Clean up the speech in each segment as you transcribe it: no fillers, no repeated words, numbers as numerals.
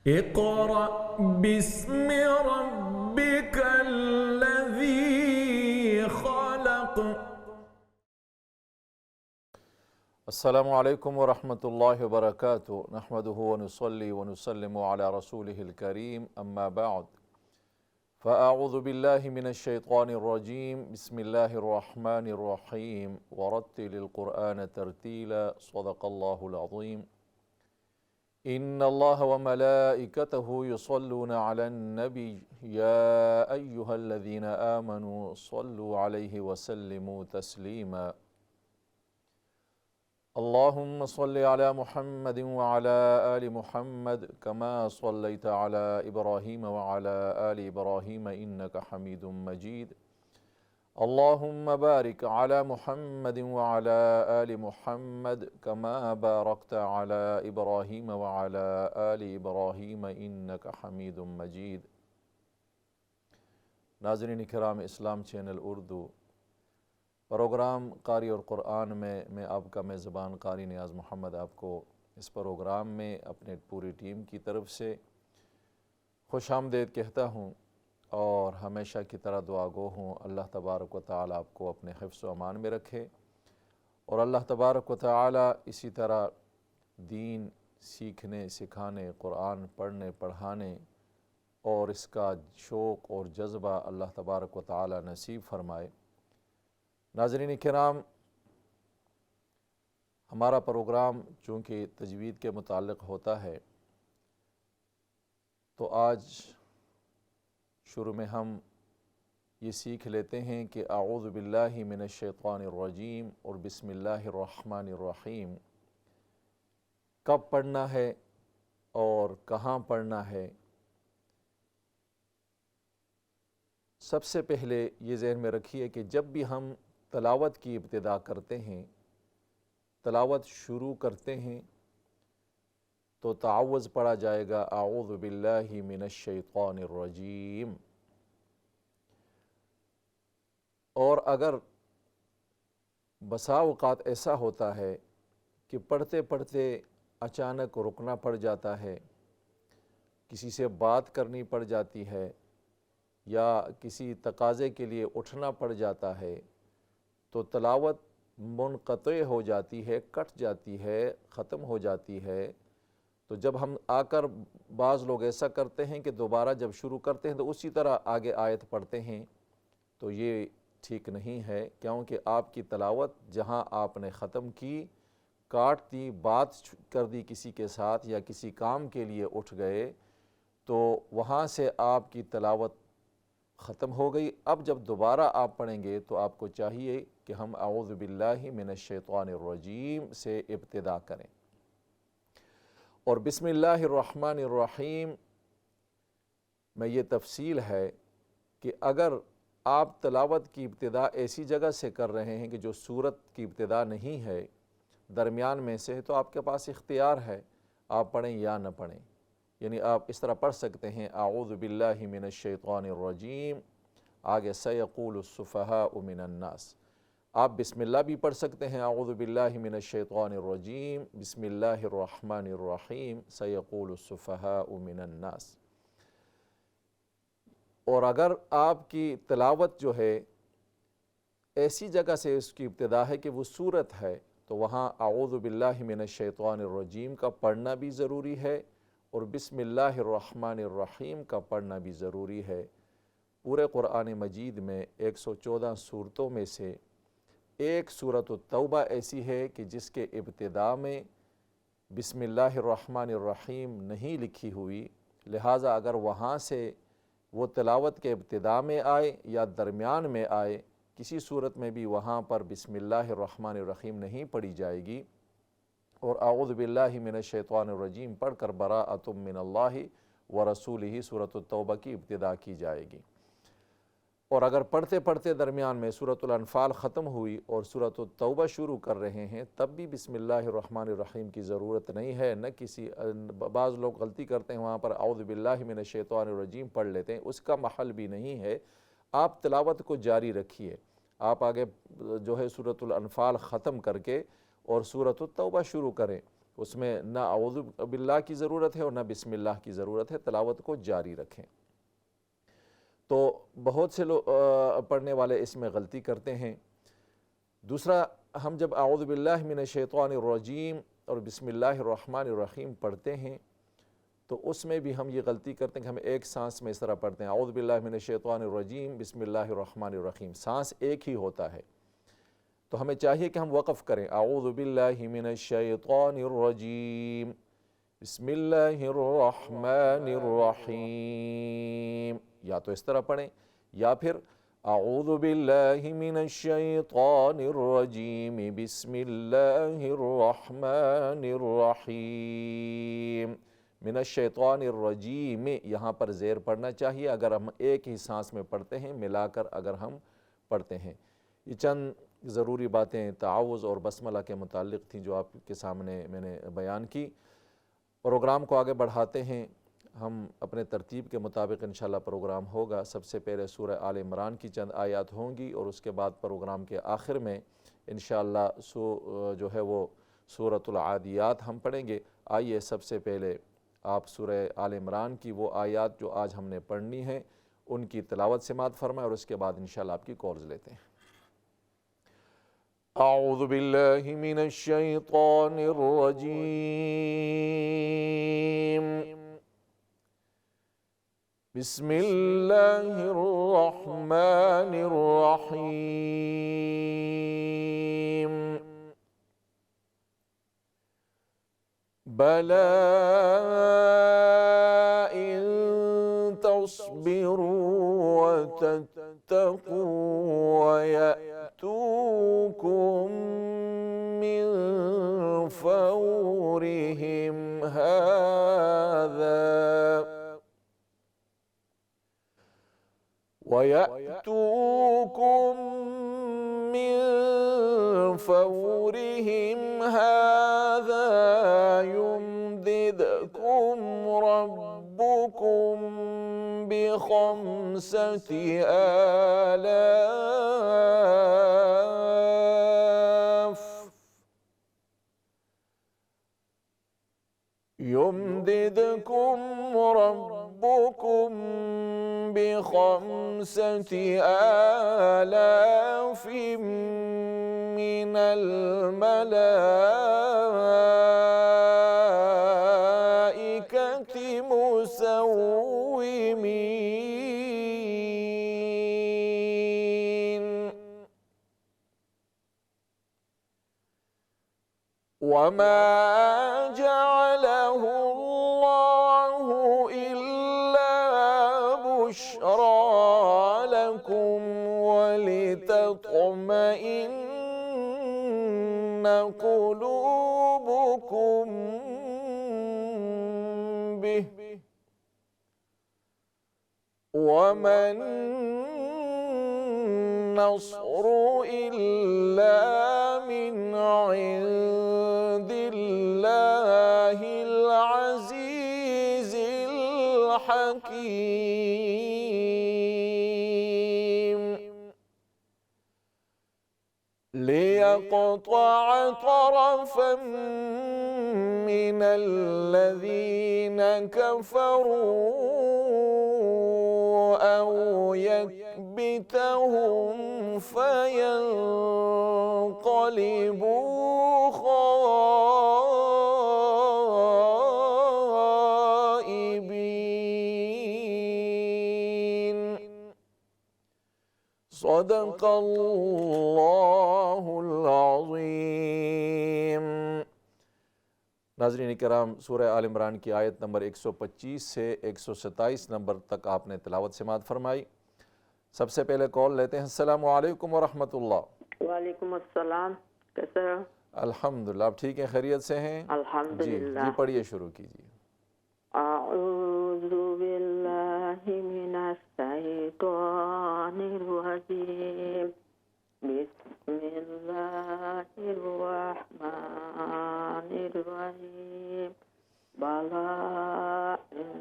इक़रा बिस्मि रब्बिकल्लज़ी ख़लक़। अस्सलामु अलैकुम वरहमतुल्लाहि वबरकातुहू नहमदुहु व नुसल्ली व नुसल्लिमु अला रसूलिहिल करीम अम्मा बअद फ़अऊज़ु बिल्लाहि मिनश शैतानिर रजीम बिस्मिल्लाहिर रहमानिर रहीम वरत्तिलिल क़ुरआन तरतीला सदक़ल्लाहुल अज़ीम। इन्नल्लाहा व मलाइकतहु युसल्लूना अलन नबी या अय्युहल्लज़ीना आमनू सल्लु अलैहि व सल्लिमू तस्लीमा। अल्लाहुम्मा सल्लि अला मुहम्मदिन व अला आलि मुहम्मद कमा सल्लैता अला इब्राहीम व अला आलि इब्राहीम इन्नका हमीदुम मजीद। अल्लाहुम्मा बारिक अला मुहम्मदिन व अला आलि मुहम्मद कमा बारकता अला इब्राहीम व अला आलि इब्राहीम इन्नका हमीदुम मजीद। नाज़रीन किराम, इस्लाम चैनल उर्दू प्रोग्राम क़ारी और क़ुरआन में मैं आपका मेज़बान क़ारी नियाज़ मोहम्मद आपको इस प्रोग्राम में अपने पूरी टीम की तरफ से खुशामदीद कहता हूँ और हमेशा की तरह दुआ गो हूँ अल्लाह तबारक व तआला आपको अपने हिफ्ज़ व अमान में रखे और अल्लाह तबारक व तआला इसी तरह दीन सीखने सिखाने, क़ुरआन पढ़ने पढ़ाने और इसका शौक़ और जज़्बा अल्लाह तबारक व तआला नसीब फ़रमाए। नाज़रीन किराम, हमारा प्रोग्राम चूँकि तजवीद के मुताल्लिक़ होता है तो आज शुरू में हम ये सीख लेते हैं कि आऊज़ु बिल्लाहि मिनश शैतानिर रजीम और बिस्मिल्लाहिर रहमानिर रहीम कब पढ़ना है और कहाँ पढ़ना है। सबसे पहले ये ज़हन में रखिए कि जब भी हम तलावत की इब्तिदा करते हैं, तलावत शुरू करते हैं तो तावुज़ पढ़ा जाएगा आऊज़ु बिल्लाहि मिनश शैतानिर रजीम। और अगर बसा औक़ात ऐसा होता है कि पढ़ते पढ़ते अचानक रुकना पड़ जाता है, किसी से बात करनी पड़ जाती है या किसी तकाज़े के लिए उठना पड़ जाता है तो तलावत मुनक़ते हो जाती है, कट जाती है, ख़त्म हो जाती है। तो जब हम आकर बाज़ लोग ऐसा करते हैं कि दोबारा जब शुरू करते हैं तो उसी तरह आगे आयत पढ़ते हैं, तो ये ठीक नहीं है, क्योंकि आपकी तलावत जहाँ आपने ख़त्म की, काट दी, बात कर दी किसी के साथ या किसी काम के लिए उठ गए तो वहाँ से आपकी तलावत ख़त्म हो गई। अब जब दोबारा आप पढ़ेंगे तो आपको चाहिए कि हम आऊज़ु बिल्लाहि मिनश शैतानिर रजीम से इब्तिदा करें। और बिस्मिल्लाहिर रहमानिर रहीम में ये तफसील है कि अगर आप तलावत की इब्तिदा ऐसी जगह से कर रहे हैं कि जो सूरत की इब्तिदा नहीं है, दरमियान में से है, तो आपके पास इख्तियार है, आप पढ़ें या न पढ़ें। यानी आप इस तरह पढ़ सकते हैं आऊज़ु बिल्लाहि मिनश शैतानिर रजीम, आगे सयक़ूलुस सुफ़हाउ मिनन नास। आप बिस्मिल्लाह भी पढ़ सकते हैं आऊज़ु बिल्लाहि मिनश शैतानिर रजीम बिस्मिल्लाहिर रहमानिर रहीम सयक़ूलुस सुफ़हाउ मिनन नास। और अगर आपकी तिलावत जो है ऐसी जगह से उसकी इब्तिदा है कि वो सूरत है, तो वहाँ आऊज़ु बिल्लाहि मिनश शैतानिर रजीम का पढ़ना भी ज़रूरी है और बिस्मिल्लाहिर रहमानिर रहीम का पढ़ना भी ज़रूरी है। पूरे क़ुरआन मजीद में 114 सूरतों में से एक सूरत तौबा ऐसी है कि जिसके इब्तिदा में बिस्मिल्लाहिर रहमानिर रहीम नहीं लिखी हुई, लिहाजा अगर वहाँ से वो तिलावत के इब्तिदा में आए या दरमियान में आए, किसी सूरत में भी वहाँ पर बिस्मिल्लाहिर रहमानिर रहीम नहीं पढ़ी जाएगी और आऊज़ु बिल्लाहि मिनश शैतानिर रजीम पढ़ कर बराअतुम मिनल्लाहि व रसूलिही सूरत तौबा की इब्तिदा की जाएगी। और अगर पढ़ते पढ़ते दरमियान में सूरतुल अनफ़ाल ख़त्म हुई और सूरत तौबा शुरू कर रहे हैं, तब भी बिस्मिल्लाहिर रहमानिर रहीम की ज़रूरत नहीं है। न किसी बाज़ लोग गलती करते हैं, वहाँ पर आऊज़ु बिल्लाहि मिनश शैतानिर रजीम पढ़ लेते हैं, उसका महल भी नहीं है। आप तिलावत को जारी रखिए, आप आगे जो है सूरतुल अनफ़ाल ख़त्म करके और सूरत तौबा शुरू करें। उसमें ना औज़ु बिल्लाह की ज़रूरत है और ना बिस्मिल्लाह की ज़रूरत है, तिलावत को जारी रखें। तो बहुत से लोग पढ़ने वाले इसमें गलती करते हैं। दूसरा, हम जब औज़ु बिल्लाहि मिनश शैतानिर रजीम और बिस्मिल्लाहिर रहमानिर रहीम पढ़ते हैं तो उसमें भी हम ये गलती करते हैं कि हम एक सांस में इस तरह पढ़ते हैं, औज़ु बिल्लाहि मिनश शैतानिर रजीम बिस्मिल्लाहिर रहमानिर रहीम, सांस एक ही होता है। तो हमें चाहिए कि हम वक़फ़ करें, औज़ु बिल्लाहि मिनश शैतानिर रजीम बिस्मिल्लाहिर रहमानिर रहीम, या तो इस तरह पढ़ें या फिर औज़ु बिल्लाहि मिनश शैतानिर रजीम बिस्मिल्लाहिर रहमानिर रहीम। मिनश शैतानिर रजीम, यहाँ पर ज़ेर पढ़ना चाहिए अगर हम एक ही सांस में पढ़ते हैं, मिलाकर अगर हम पढ़ते हैं। ये चंद ज़रूरी बातें ताउज़ और बस्मला के मुताल्लिक़ थी जो आपके सामने मैंने बयान की। प्रोग्राम को आगे बढ़ाते हैं, हम अपने तरतीब के मुताबिक इंशाअल्लाह प्रोग्राम होगा। सबसे पहले सूरह आल इमरान की चंद आयत होंगी और उसके बाद प्रोग्राम के आखिर में इंशाअल्लाह जो है वो सूरतुल आदियात हम पढ़ेंगे। आइए सबसे पहले आप सूरह आल इमरान की वो आयत जो आज हमने पढ़नी है उनकी तिलावत समाअत फरमाएं और उसके बाद इंशाअल्लाह आपकी कॉल्स लेते हैं। औज़ु बिल्लाहि मिनश शैतानिर रजीम बिस्मिल्लाहिर रहमानिर रहीम। बला इन तस्बिरू व तत्तकू व यअतूकुम मिन फौरिहिम हाज़ा ويأتوكم من فورهم هذا يمددكم ربكم بخمسة آلاف يمددكم ربكم بخمسة آلاف من الملائكة مسومين وما جعله الله إلا بشرى لكم ولتطمئن قلوبكم به وما النصر إلا من عند الله العزيز الحكيم ليقطع طرفا من الذين كفروا أو يكبتهم فينقلبوا خائبين صدق الله العظيم। नाज़रीन इकराम, सूरह आल इमरान की आयत नंबर 125 से 127 नंबर तक आपने तिलावत समाअत फरमाई। सबसे पहले कॉल लेते हैं। अस्सलामु अलैकुम व रहमतुल्लाह। वालेकुम अस्सलाम, कैसे हो? अल्हम्दुलिल्लाह, आप ठीक हैं, खैरियत से हैं? अल्हम्दुलिल्लाह। जी पढ़िए, शुरू कीजिए। अऊज़ु बिल्लाहि मिनश शैतानिर रजीम बिस्मिल्लाहिर रहमानिर रहीम। बला इन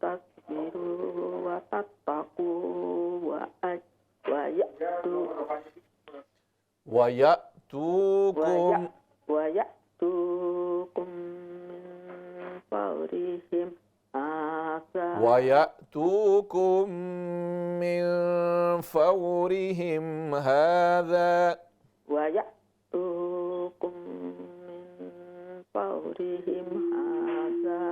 तस्बिरू व तत्तकू वयअतूकुम वयअतूकुम فورهم هذا ويأتوكم من فورهم هذا ويأتوكم من فورهم هذا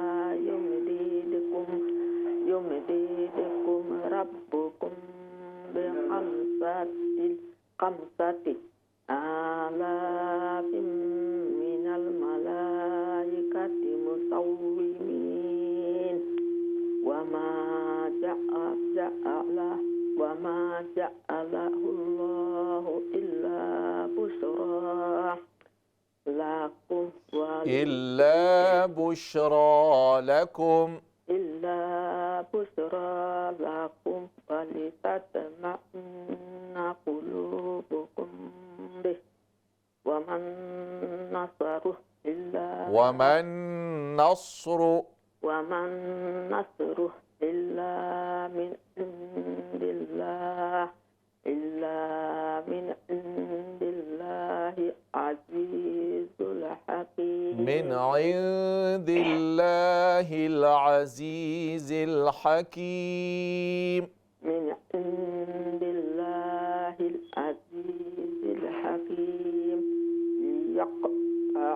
يمددكم ربكم خمسة آلاف من الملائكة مسومين وما جعله الله إلا بشرى لكم لكم ولتطمئن قلوبكم به وما النصر إلا من عند الله عزيز الحكيم من عند الله العزيز الحكيم من عند الله العزيز الحكيم ليقطع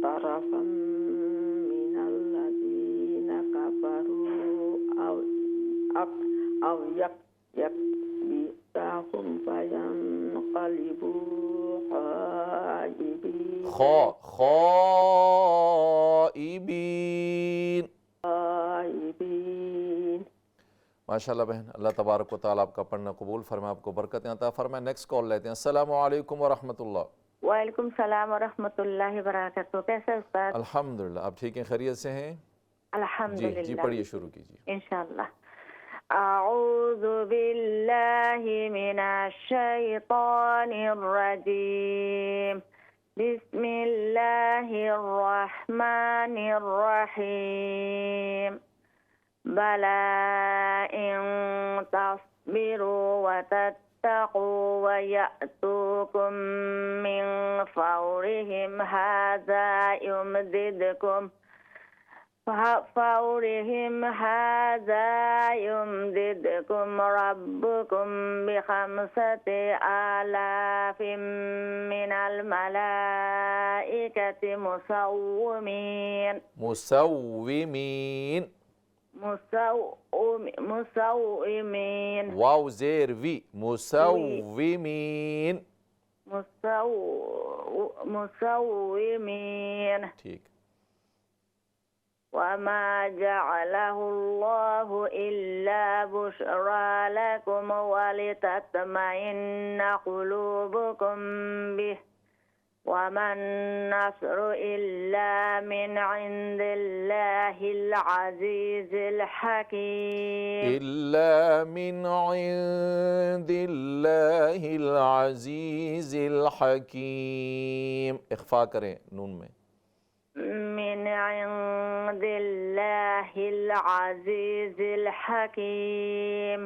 طرفا من الذين كفروا أو يكبتهم فينقلبوا خائبين خائبين. माशाल्लाह बहन, अल्लाह तबारक व तआला आपका पढ़ना कबूल फरमाए, आपको बरकतें अता फरमाए। नेक्स्ट कॉल लेते हैं। अस्सलामु अलैकुम व रहमतुल्लाह। वालेकुम सलाम व रहमतुल्लाहि व बरकातहू। कैसे उस्ताद? अल्हम्दुलिल्लाह, आप ठीक हैं, खैरियत से हैं? अल्हम्दुलिल्लाह। जी पढ़िए, शुरू कीजिए इंशाअल्लाह। अऊज़ु बिल्लाहि मिनश शैतानिर रजीम। बिस्मिल्लाहिर रहमानिर रहीम। बला इन तस्बिरु व तत्तक़ू व यअतूकुम मिन फौरिहिम हाज़ा युमदिदकुम रब्बुकुम बिखमसति आलाफिम मिनल मलाइकति मुसव्विमीन वाव ज़ेर वी मुसव्विमीन। ठीक। वमा जअलहुल्लाहु इल्ला बुशरा लकुम वलितत्मइन्ना कुलूबुकुम बिह वमन नस्रु इल्ला मिन इंदिल्लाहिल अज़ीज़िल हकीम। इल्ला मिन इंदिल्लाहिल अज़ीज़िल हकीम। इख्फा करें नून में। मिन इंदिल्लाहिल अज़ीज़िल हकीम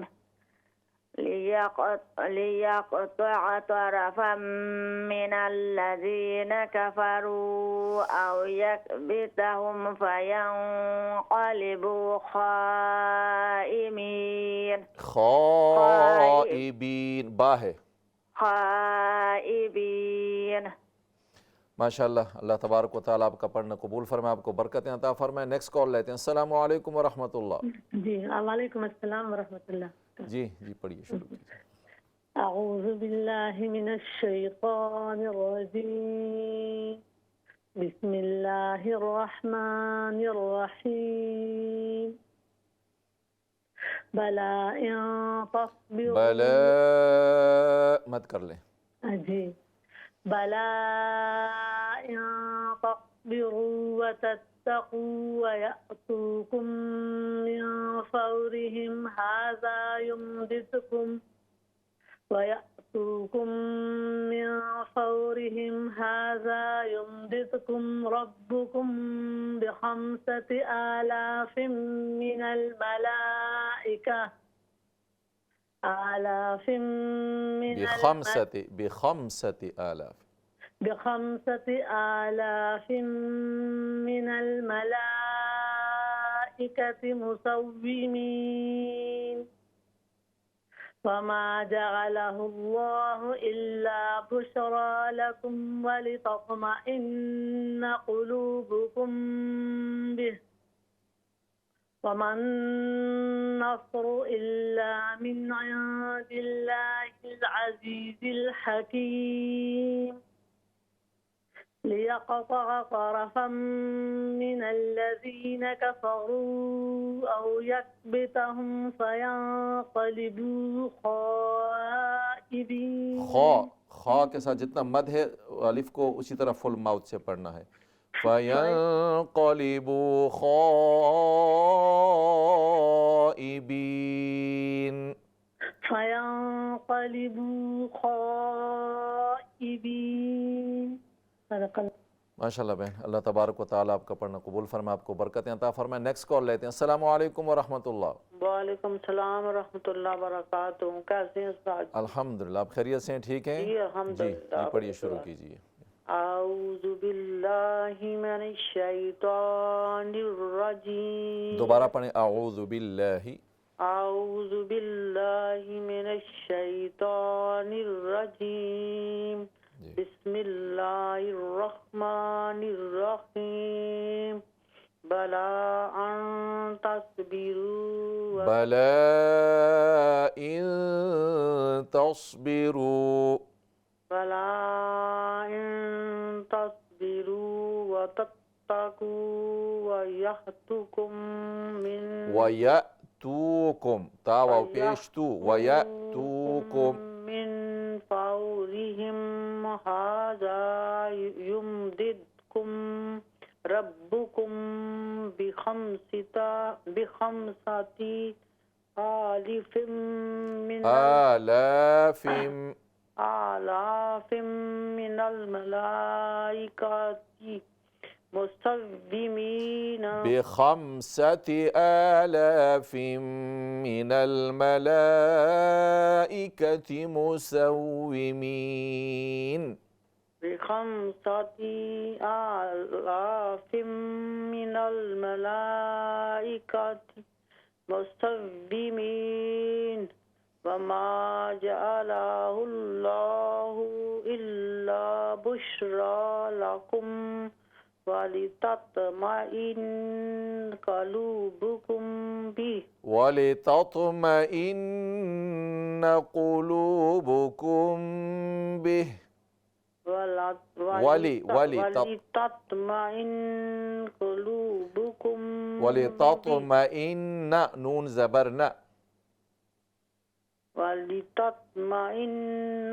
लियक़तअ तरफ़म मिनल्लज़ीना कफ़रू औ यकबितहुम फयंक़लिबू खाइबीन बा है। खाइबीन। माशाअल्लाह, अल्लाह तबारक व तआला आपका पढ़ना कबूल फरमाए, आपको बरकतें अता फरमाए। नेक्स्ट कॉल लेते हैं। अस्सलामु अलैकुम व रहमतुल्लाह। जी वालेकुम अस्सलाम व रहमतुल्लाह। जी पढ़िए, शुरू कीजिए। अऊज़ु बिल्लाहि मिनश शैतानिर रजीम। बिस्मिल्लाहिर रहमानिर रहीम। बला इन तस्बिरु, बला मत कर लें। जी बला इन तस्बिरु व तत्तक़ू व यअतूकुम मिन फौरिहिम हाज़ा युमदिदकुम रब्बुकुम बिखमसति आलाफिम मिनल मलाइका बिखमसति आलाफ بخمسة آلاف من الملائكة مسومين وما جعله الله إلا بشرى لكم ولتطمئن قلوبكم به وما النصر إلا من عند الله العزيز الحكيم ليقطع طرفا من الذين كفروا أو يكبتهم فينقلبوا خائبين खा के साथ जितना मद है अलिफ को उसी तरह फुल माउथ से पढ़ना है। फयंक़लिबू खाइबीन فينقلبوا خائبين माशाल्लाह बहन, अल्लाह तबारक व तआला आपका पढ़ना कबूल फरमाए, आपको बरकतें अता फरमाए। नेक्स्ट कॉल लेते हैं। अस्सलामु अलैकुम व रहमतुल्लाह। वालेकुम सलाम व रहमतुल्लाह व बरकातुहू। कैसे हैं उस्ताद? अल्हम्दुलिल्लाह, आप खैरियत से हैं? ठीक हैं जी जी, अल्हम्दुलिल्लाह। पढ़िए, शुरू कीजिए। आऊज़ु बिल्लाहि मिनश शैतानिर रजीम। दोबारा पढ़ें, आऊज़ु बिल्लाहि। आऊज़ु बिल्लाहि मिनश शैतानिर रजीम। बिस्मिल्लाहिर्रहमानिर्रहीम। बला अन तस्बिरू बला इन तस्बिरू बला इन तस्बिरू व तत्तकू व यहतुकुम मिन वयतूकुम, ता वाव पेश तू, वयतूकुम मिन फौरिहिम हाज़ा युमदिदकुम रब्बुकुम बिखमसती आलिफिम मिनल मलाइकाति मुसव्विमीन बिखमसति आलाफिम मिनल मलाइकाति मुसव्विमीन बिखमसति आलाफिम मिनल मलाइकाति मुसव्विमीन वमा जअलहुल्लाहु इल्ला बुश्रा लकुम वलितत्मइन्न क़ुलूबुकुम बिह वलितत्मइन्न क़ुलूबुकुम बिह वलितत्मइन्न क़ुलूबुकुम वलितत्मइन्न नून ज़बर न वलितत्मइन्न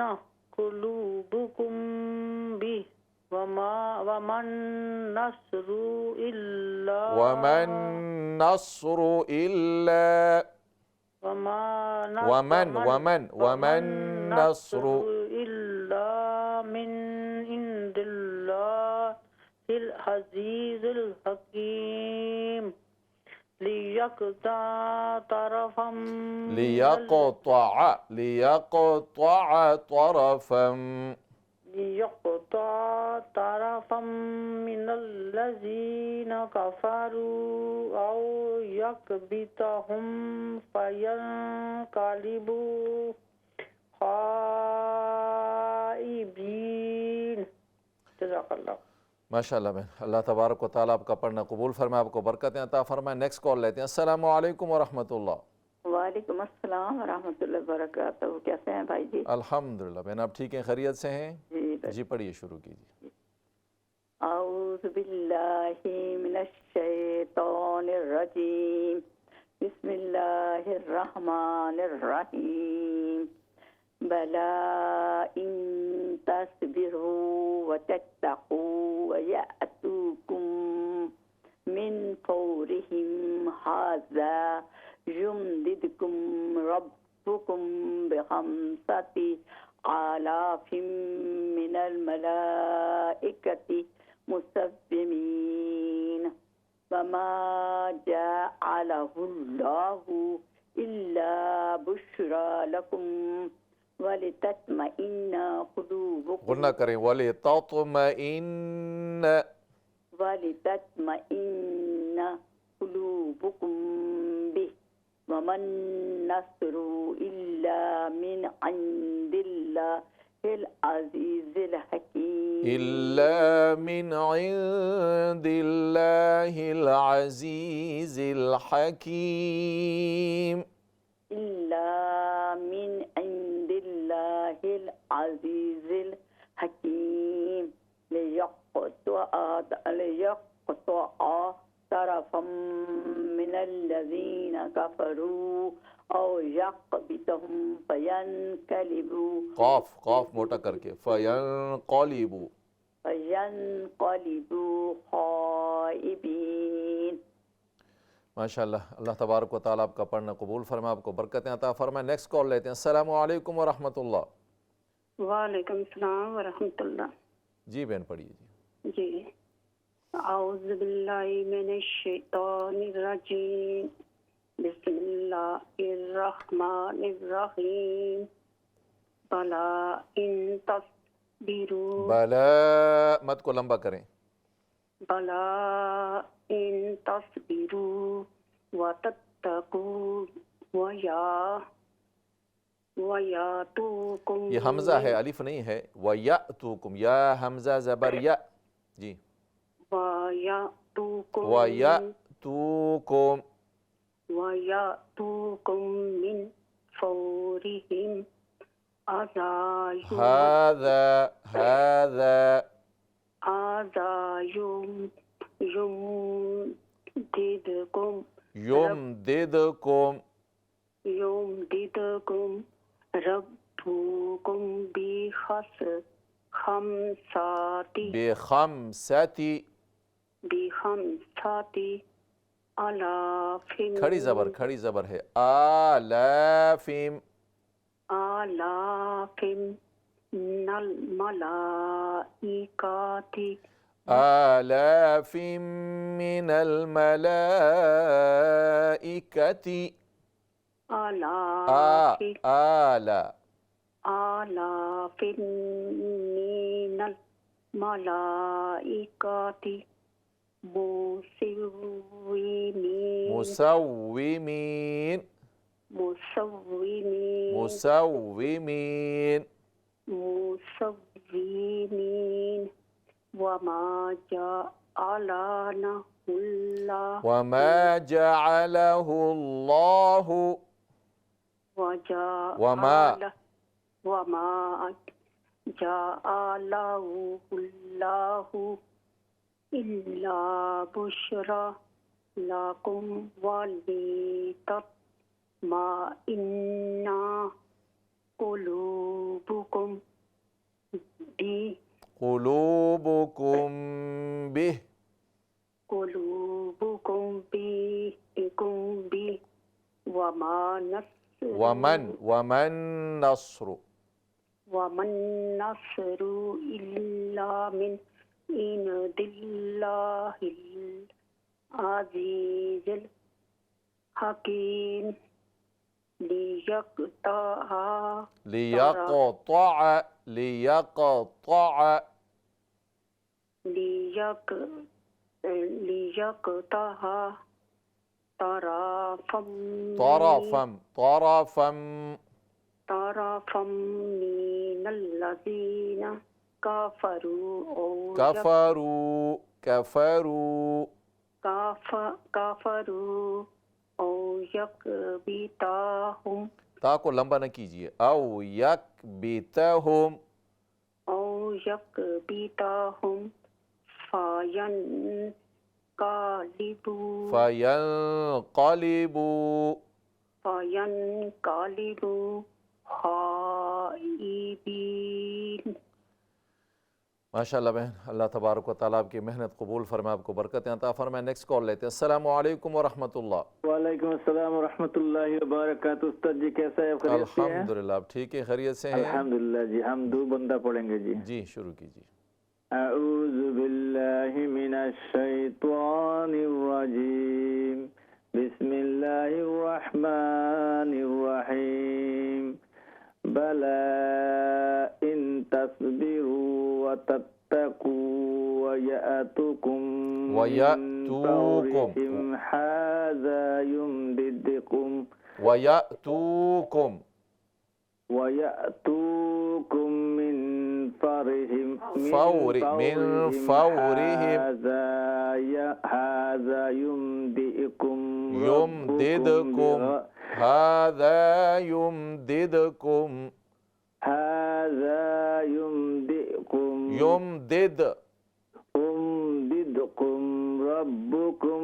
क़ुलूबुकुम बिह वमन नस्रु इल्ला वमन नस्रु इल्ला वमन नस्रु इल्ला मिन इंदिल्लाहिल अज़ीज़िल हकीम लियक़ता तरफ़म मिनल्लज़ीन कफ़रू औ यकबितहुम फयंक़लिबू खाइबीन। जज़ाकल्लाह। माशाअल्लाह बहन, अल्लाह तबारक व तआला आपका पढ़ना कबूल फरमाए, आपको बरकतें अता फरमाए। नेक्स्ट कॉल लेते हैं। अस्सलामु अलैकुम व रहमतुल्लाह। वालेकुम अस्सलाम व रहमतुल्लाहि व बरकातहू। कैसे हैं भाई जी? अल्हम्दुलिल्लाह बहन, आप ठीक हैं? खैरियत से हैं? जी पढ़िए, शुरू कीजिए। आऊज़ु बिल्लाहि मिनश शैतानिर रजीम। बिस्मिल्लाहिर रहमानिर रहीम। बला इन तस्बिरू व तत्तकू व यअतूकुम मिन फौरिहिम हाज़ा युमदिदकुम रब्बुकुम बिखमसति आलाफिम मिनल मलाइकाति मुसव्विमीन वमा जअलहुल्लाहु इल्ला बुश्रा लकुम व वलितत्मइन्न कुलूबुकुम गुन्ना करें, वले तत्मइन्न, वलितत्मइन्न कुलूबुकुम बिह वमन नस्रु इल्ला मिन इंदिल्लाहिल अजीजिल हकीम इल्ला मिन इंदिल्लाहिल अजीजिल हकीम, इल्ला मिन इंदिल्लाहिल अजीजिल हकीम लियक़्तअ तरफ़म मिनल्लज़ीना कफ़रू औ यक़बितहुम फ़यन्क़लिबू क़ाफ़ क़ाफ़ मोटा करके, फ़यन्क़लिबू, ख़ाइबीन। माशाअल्लाह। अल्लाह तबारक व तआला आपका पढ़ना कबूल फरमाए, आपको बरकतें अता फरमाए। नेक्स्ट कॉल लेते हैं। अस्सलामु अलैकुम व रहमतुल्लाह। वालेकुम सलाम व रहमतुल्लाह। जी बहन पढ़िए जी। जी, औज़ु बिल्लाहि मिनश शैतानिर रजीम, बिस्मिल्लाहिर रहमानिर रहीम, बला इन तस्बिरू, बला मत को लंबा करें, बला इन तस्बिरू व तत्तकू वयातूकुम ये हमज़ा है, अलिफ नहीं है। वयातूकुम, या हमज़ा ज़बर या। जी, वयातूकुम वयातूकुम, वयातूकुम मिन फौरिहिम आज़ायुम हाज़ा हाज़ा आज़ायुम युमदिदकुम युमदिदकुम युमदिदकुम रब्बुकुम बिखमसति, बिखमसति अलाफिम खड़ी ज़बर है, आलाफिम, आलाफिम नल मलाइकाति आलाफिम मिनल मलाइकति, आलाफि आला आलाफिन मिनल मलाइकाति मुसव्विमीन मुसव्विमीन मुसव्विमीन मुसव्विमीन मुसव्विमीन वमा जअलनाहुल्लाह वमा जअलहुल्लाहु वमा वमा जअलहुल्लाहु इल्ला बुश्रा लकुम वलितत्मइन्ना कुलूबुकुम बि कुलूबुकुम बिह कुलूबुकुम बि वमा नस्रु वमन नस्रु वमन नस्रु इल्ला मिन इंदिल्लाहिल अजीजिल हकीम लियक़तअ तरफ़म मिनल्लज़ीना कफ़रू औ यकबिताहुम ता को लंबा न कीजिए, औ यकबितहुम फयन्क़लिबू ख़ाइबीन। माशाअल्लाह बहन, अल्लाह तबारक व तआला आपकी मेहनत कबूल फरमाए, आपको बरकतें अता फरमाए। नेक्स्ट कॉल लेते हैं। अस्सलामु अलैकुम व रहमतुल्लाह। वालेकुम अस्सलाम व रहमतुल्लाहि व बरकातुहू। उस्ताद जी कैसा है, खैरियत से हैं? अल्हम्दुलिल्लाह, आप ठीक है, खैरियत से हैं? अल्हम्दुलिल्लाह जी। हम दो बंदा पढ़ेंगे जी। जी शुरू कीजिए। अऊज़ु बिल्लाहि मिनश शैतानिर रजीम, बिस्मिल्लाहिर रहमानिर रहीम, बला इन तस्बिरु व तत्तकू व यातुकुम हाज़ा युमदिदकुम वयअतूकुम मिन फौरिहिम हाज़ा युमदिदकुम हाज़ा युमदिदकुम उमदिदकुम रब्बुकुम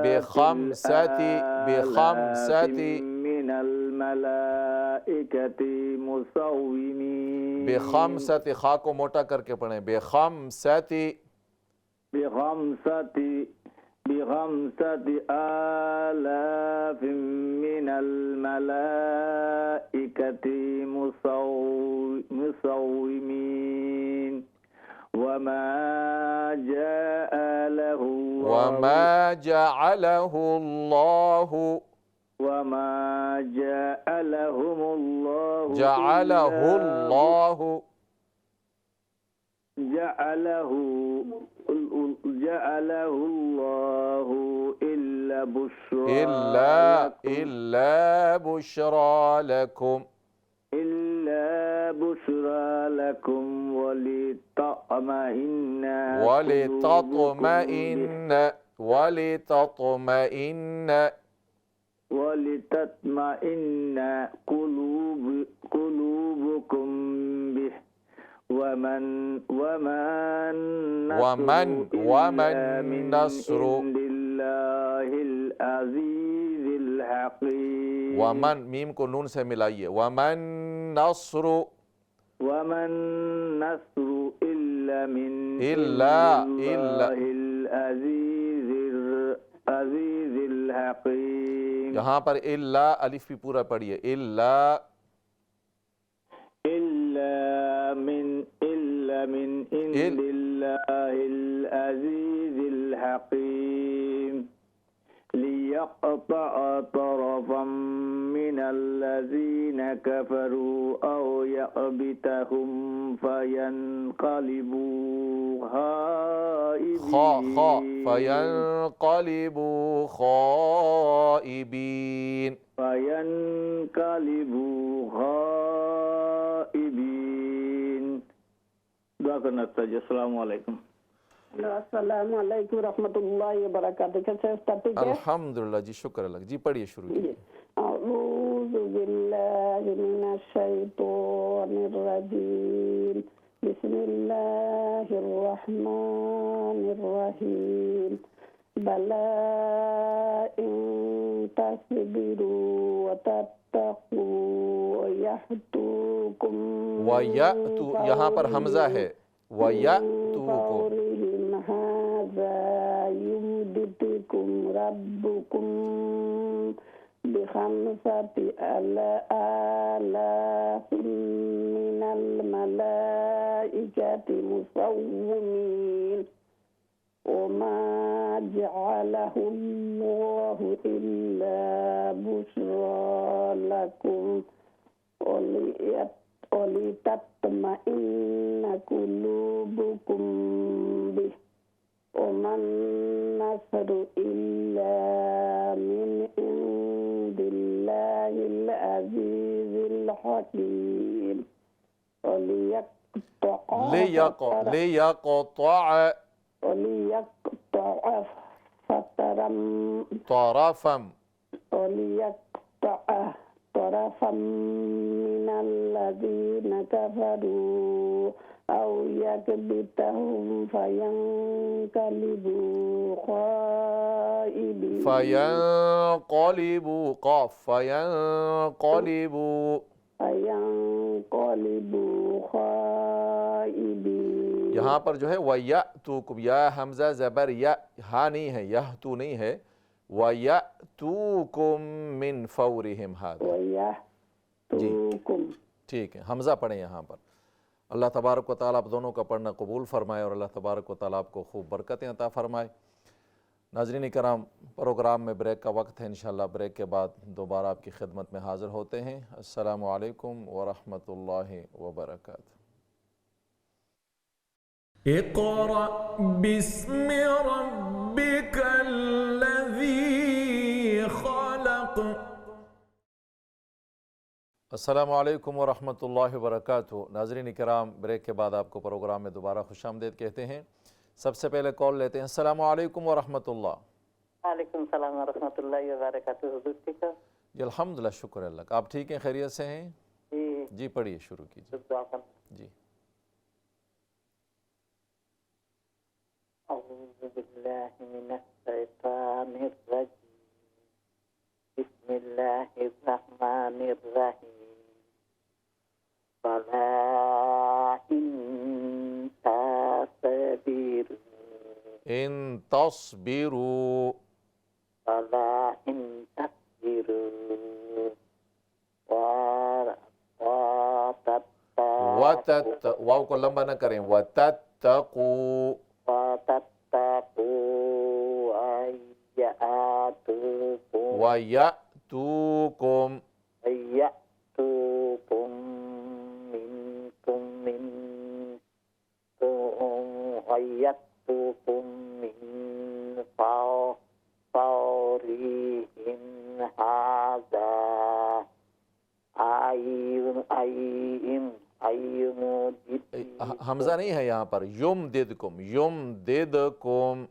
बिखम्सति मिनल मलाइकति मुसव्विमीन। बेखम्सति, खा को मोटा करके पढ़ें, बेखम्सति आलाफिम मिनल मलाइकति मुसव्विमीन। वमा जअलहुल्लाहु इल्ला बुश्रा लकुम वलितत्मइन्न कुलूबुकुम बिह वमन नस्रु इंदिल्लाहिल अज़ीज़िल हकीम। वमन, मीम को नून से मिलाइए, वमन नस्रु इल्ला मिनल्लाहिल अज़ीज़िल हकीम। यहाँ पर इल्ला अलिफ भी पूरा पढ़िए, इल्ला मिन इंदिल्लाहिल अज़ीज़िल हकीम। लियक़तअ तरफ़म मिनल्लज़ीना कफ़रू औ यक़बितहुम फयन्क़लिबू ख़ाइबीन। दुआ करना चाहिए। अस्सलामु अलैकुम। अस्सलामु अलैकुम रहमतुल्लाहि व बरकातहू। कैसे हैं उस्ताद, ठीक है? अल्हम्दुलिल्लाह जी, शुक्र अल्लाह। जी पढ़िए, शुरू कीजिए। अऊज़ु बिल्लाहि मिनश शैतानिर रजीम। बिस्मिल्लाहिर रहमानिर रहीम। बला इन तस्बिरु व तत्तकू यहतुकुम वयअतु, यहाँ पर हमजा है, वयअतुकुम हाज़ा युमदिदकुम रब्बुकुम बिखम्सति आलाफिम मिनल मलाइकति मुसव्विमीन। वमा जअलहुल्लाहु इल्ला बुश्रा लकुम वलितत्मइन्न कुलूबुकुम बिह वमन नस्रु इल्ला मिन इंदिल्लाहिल अज़ीज़िल हकीम। طرفا من الذين كفروا أو يكبتهم فينقلبوا خائبين यहाँ पर जो है वयअतुकुम, या हमजा ज़बर या, हा नहीं है, यह तू नहीं है, वयअतुकुम मिन फौरिहिम हाज़ा। जी ठीक है, हमजा पढ़ें यहाँ पर। अल्लाह तबारक व तआला आप दोनों का पढ़ना कबूल फ़रमाए और अल्लाह तबारक व तआला आपको खूब बरकतें अता फ़रमाए। नाज़रीन कराम, प्रोग्राम में ब्रेक का वक्त है। इंशाअल्लाह ब्रेक के बाद दोबारा आपकी खिदमत में हाज़िर होते हैं। अस्सलामु अलैकुम व रहमतुल्लाहि व बरकातुहू। इक़रा बिस्मि रब्बिकल्लज़ी ख़लक़। अस्सलामु अलैकुम व रहमतुल्लाहि व बरकातुहू। नाज़रीन कराम, ब्रेक के बाद आपको प्रोग्राम में दोबारा खुशामदीद कहते हैं। सबसे पहले कॉल लेते हैं। अस्सलामु अलैकुम व रहमतुल्लाह। वालेकुम सलाम व रहमतुल्लाहि व बरकातुहू। हुजूर ठीक है? जी अल्हम्दुलिल्लाह, शुक्र अल्लाह का। आप ठीक हैं, खैरियत से हैं? जी पढ़िए, शुरू कीजिए जी। अऊज़ु बिल्लाहि मिनश शैतानिर रजीम। बिस्मिल्लाहिर रहमानिर रहीम। बला इन तस्बिरू इन तस्बिरू। बला इन तस्बिरू वाव को लंबा न करें। वतत्तकू वयअतूकुम min fawrihim hadza हमजा नहीं है यहाँ पर। Yum दिदकुम, yum दिदकुम।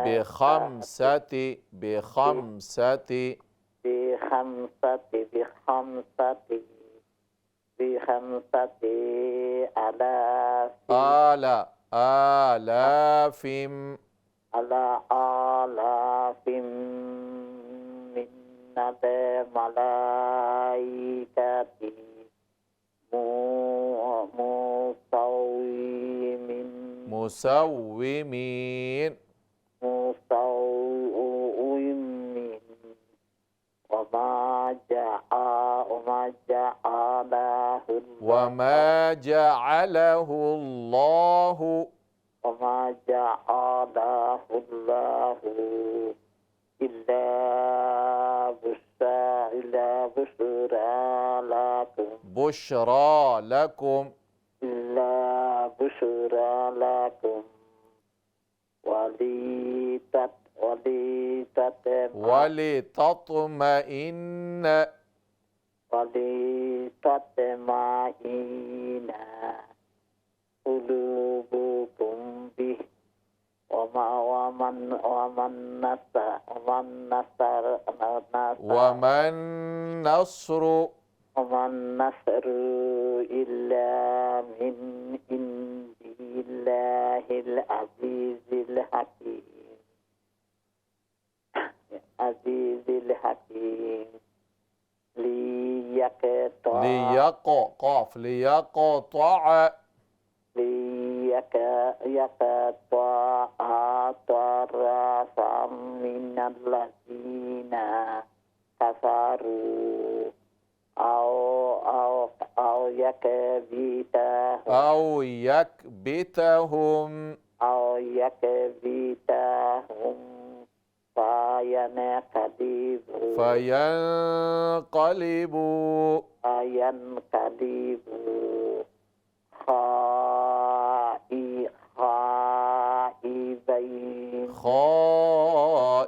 बेखमसति बेखमसति आला आलाफिम आलाफिम मिन्नल मलाइकति मुसव्विमीन वमा जअलहु अल्लाहु इल्ला बुशरा लकुम वलितत्मइन्न قلوبكم به ومن النصر إلا من عند الله العزيز الحكيم ليقطع طرفا من الذين كفروا أو يكبتهم فينقلبوا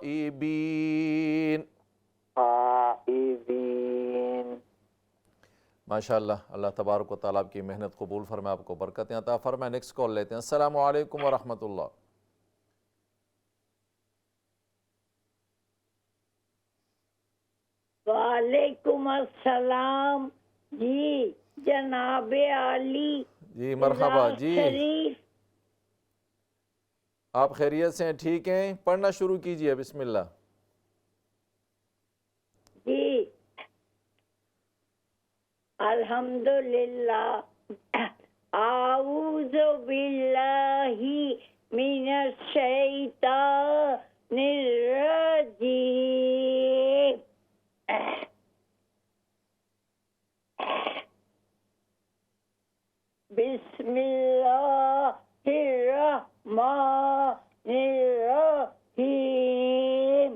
خائبين माशाअल्लाह। अल्लाह तबारक व तआला आपकी मेहनत कबूल फरमाए, आपको बरकतें अता फरमाए। नेक्स्ट कॉल लेते हैं। अस्सलामु अलैकुम व रहमतुल्लाह। वालेकुम अस्सलाम जी, जनाबे आली जी मरहबा जी। आप खैरियत से हैं? ठीक हैं? पढ़ना शुरू कीजिए, बिस्मिल्लाह जी। अल्हम्दुलिल्लाह। आऊज़ु बिल्लाहि मिनश शैतानिर रजीम। बिस्मिल्लाहिर्रहमानिर्रहीम।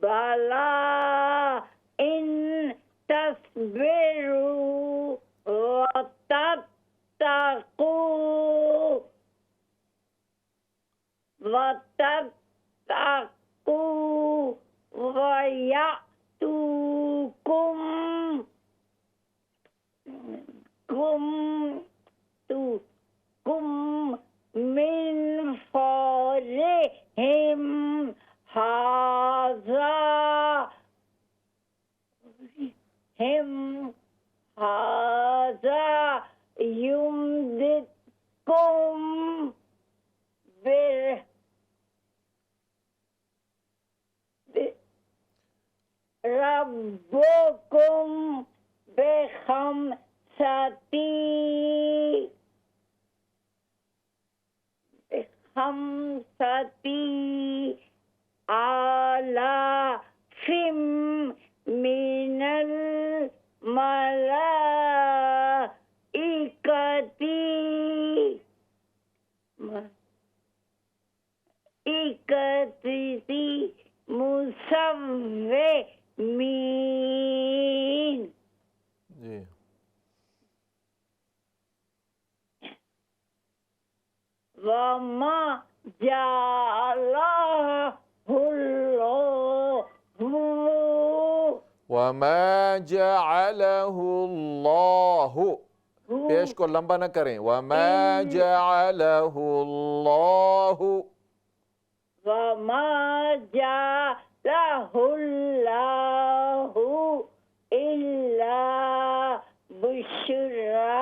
बला इन तस्बिरु व तत्तकू व यअतूकुम मिन फौरिहिम हाज़ा युमदिदकुम रब्बुकुम बिखमसती आलाफिम मिनल मलाइकती मुसव्विमीन। जी वमा वमा जअलहुल्लाहु, पेश को लंबा न करें। वमा जअलहुल्लाहु, वमा जअलहुल्लाहु इल्ला बुश्रा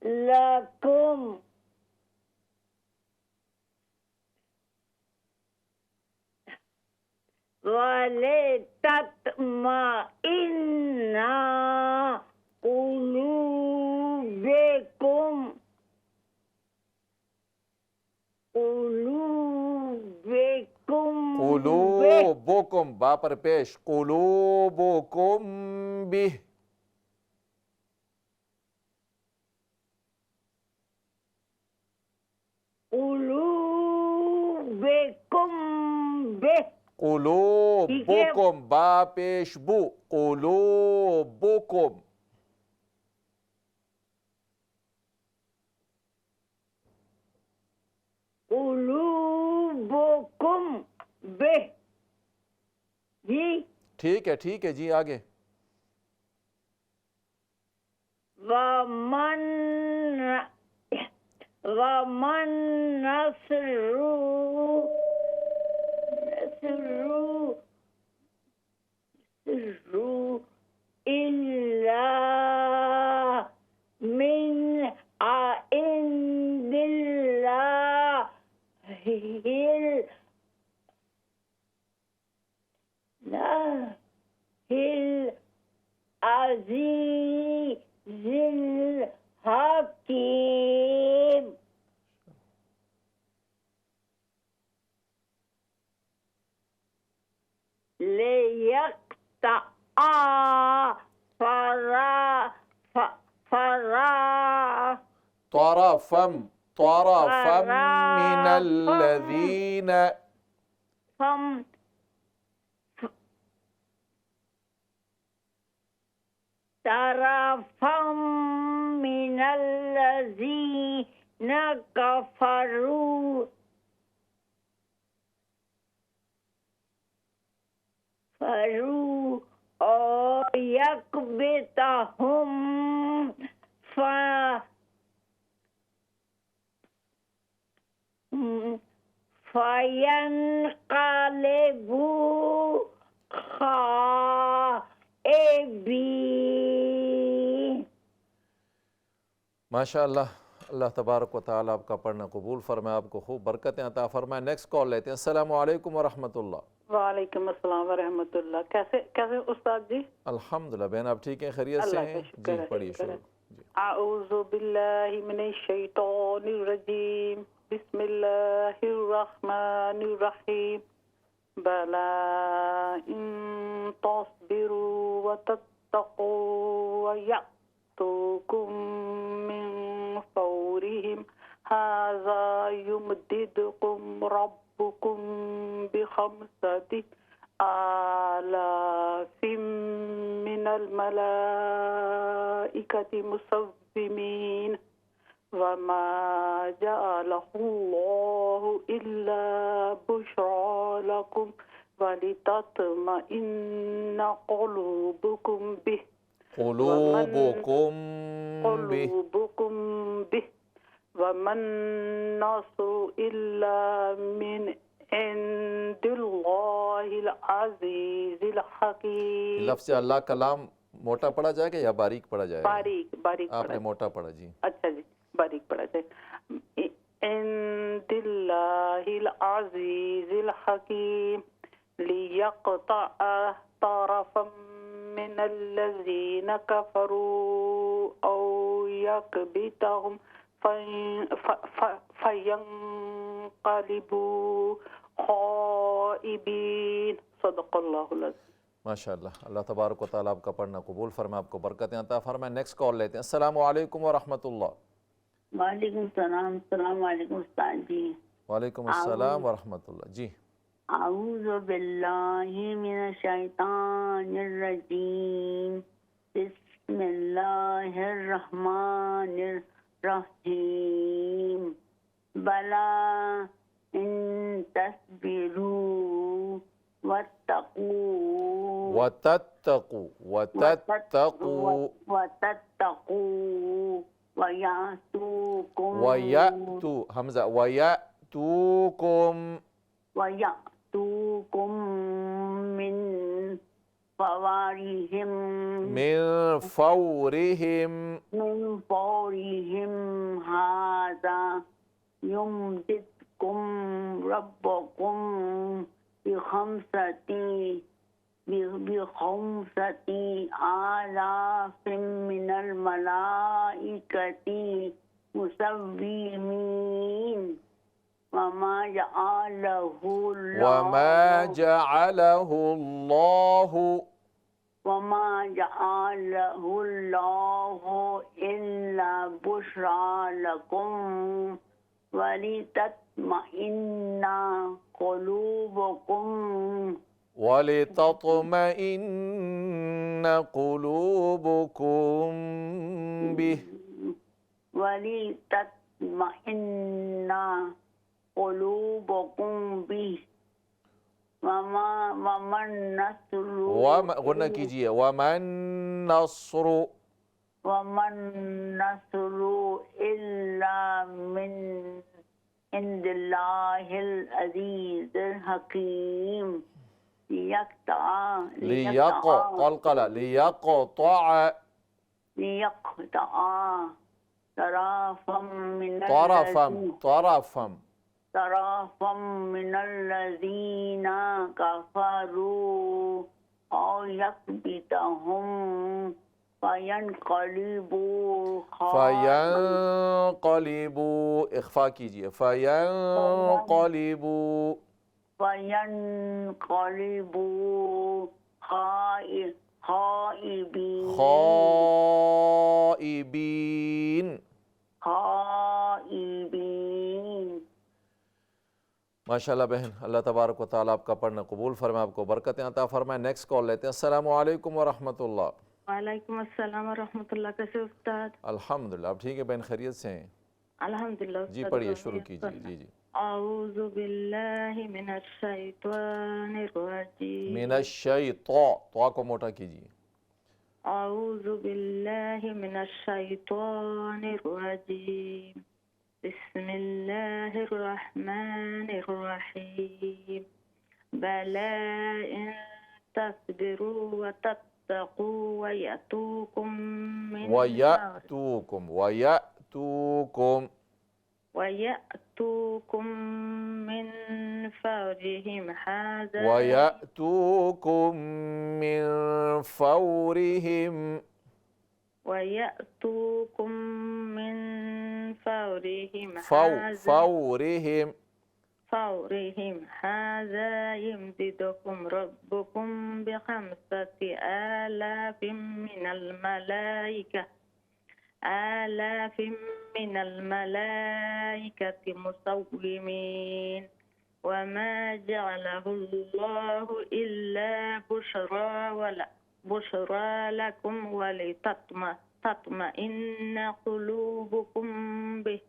लकुम वलितत्मइन्ना कुलूबुकुम, बा पर पेश, कुलूबुकुम बिह, कुलूबुकुम, बा पेश बु, कुलूबुकुम। जी ठीक है जी, आगे। वमन नस्रु इल्ला मिन इंदिल्लाहिल अज़ीज़िल हकीम। लियक़्तआ तरफ़म मिनल्लज़ीन, तरफ़म मिनल्लज़ीन कफ़रू और यकबितहुम फयनक़लिबू खाइबीन। माशाअल्लाह, अल्लाह तबारक व तआला आपका पढ़ना कबूल फरमाए, आपको खूब बरकतें अता फरमाए। नेक्स्ट कॉल लेते हैं। अस्सलामु अलैकुम व रहमतुल्लाह। वालेकुम अस्सलाम व रहमतुल्लाह। कैसे उस्ताद जी? अल्हम्दुलिल्लाह। बहन आप ठीक हैं, खैरियत से हैं? जी पढ़िए शुरू। आऊज़ु बिल्लाहि मिनश शैतानिर रजीम, बिस्मिल्लाहिर रहमानिर रहीम। بلى إن تصبروا وتتقوا ويأتوكم من فورهم هذا يمددكم ربكم ب5 آلاف من الملائكة مسومين وما جعله الله إلا بشرى لكم ولتطمئن قلوبكم به وما النصر إلا من عند الله العزيز الحكيم. लफ्ज़ अल्लाह कलाम मोटा पढ़ा जाएगा या बारीक पढ़ा जाएगा? बारीक आपने मोटा पढ़ा जी। अच्छा जी, बारीक पढ़ा जाए। इंदिल्लाहिल अज़ीज़िल हकीम लियक़ता तरफ़म मिनल्लज़ीना कफ़रू औ यकबितहुम फयंक़लिबू ख़ाइबीन। सदक़ल्लाहुल अज़ीज़। माशाअल्लाह, अल्लाह तबारक व तआला आपका पढ़ना कबूल फरमाए, आपको बरकतें अता फरमाए। नेक्स्ट कॉल लेते हैं। अस्सलामु अलैकुम व रहमतुल्लाह। वालेकुम सलाम। अस्सलाम वालेकुम उस्ताद जी। वालेकुम अस्सलाम व रहमतुल्लाह जी। अऊज़ु बिल्लाहि मिनश शैतानिर रजीम। बिस्मिल्लाहिर रहमानिर रहीम। बला इन तस्बिरू वत्तकू वयअतूकुम मिन फौरिहिम हाज़ा युमदिदकुम रब्बुकुम बिखम्सति आलाफिम मिनल मलाइकति मुसव्विमीन वमा जअलहु अल्लाहु इल्ला बुश्रा लकुम वलितत्मइन्ना क़ुलूबुकुम बिह वमन नस्रु इल्ला मिन इंदिल्लाहिल अज़ीज़िल हकीम। तरफ़म मिनल्लज़ीना कफ़रू औ यकबितहुम फयंक़लिबू इख्फा कीजिए, फयंक़लिबू ख़ाइबीन। माशाअल्लाह बहन, अल्लाह तबारक व तआला आपका पढ़ना कबूल फरमाए, आपको बरकतें अता फरमाए। नेक्स्ट कॉल लेते हैं। अस्सलामु अलैकुम व रहमतुल्लाह। वालेकुम अस्सलाम व रहमतुल्लाह। कैसे उस्ताद? अल्हम्दुलिल्लाह, आप ठीक है बहन, खैरियत से हैं? अल्हम्दुलिल्लाह। जी पढ़िए, शुरू कीजिए। जी। अऊज़ु बिल्लाहि मिनश शैतानिर रजीम। मिनश शैतान को मोटा कीजिए। अऊज़ु बिल्लाहि मिनश शैतानिर रजीम। बिस्मिल्लाहिर रहमानिर रहीम। बला इन तस्बिरू व तत्तकू वयअतूकुम मिन फौरिहिम हाज़ा فورهم هذا يمددكم ربكم ب5 آلاف من الملائكة مسومين وما جعله الله إلا بشرى لكم ولتطمئن قلوبكم به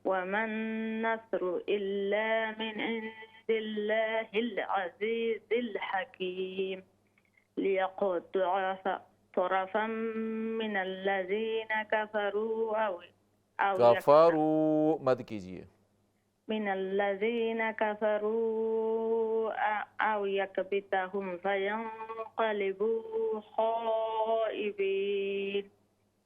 وما النصر إلا من عند الله العزيز الحكيم ليقطع طرفا من الذين كفروا कफरू मत कीजिए, من الذين كفروا أو يكبتهم فينقلبوا خائبين.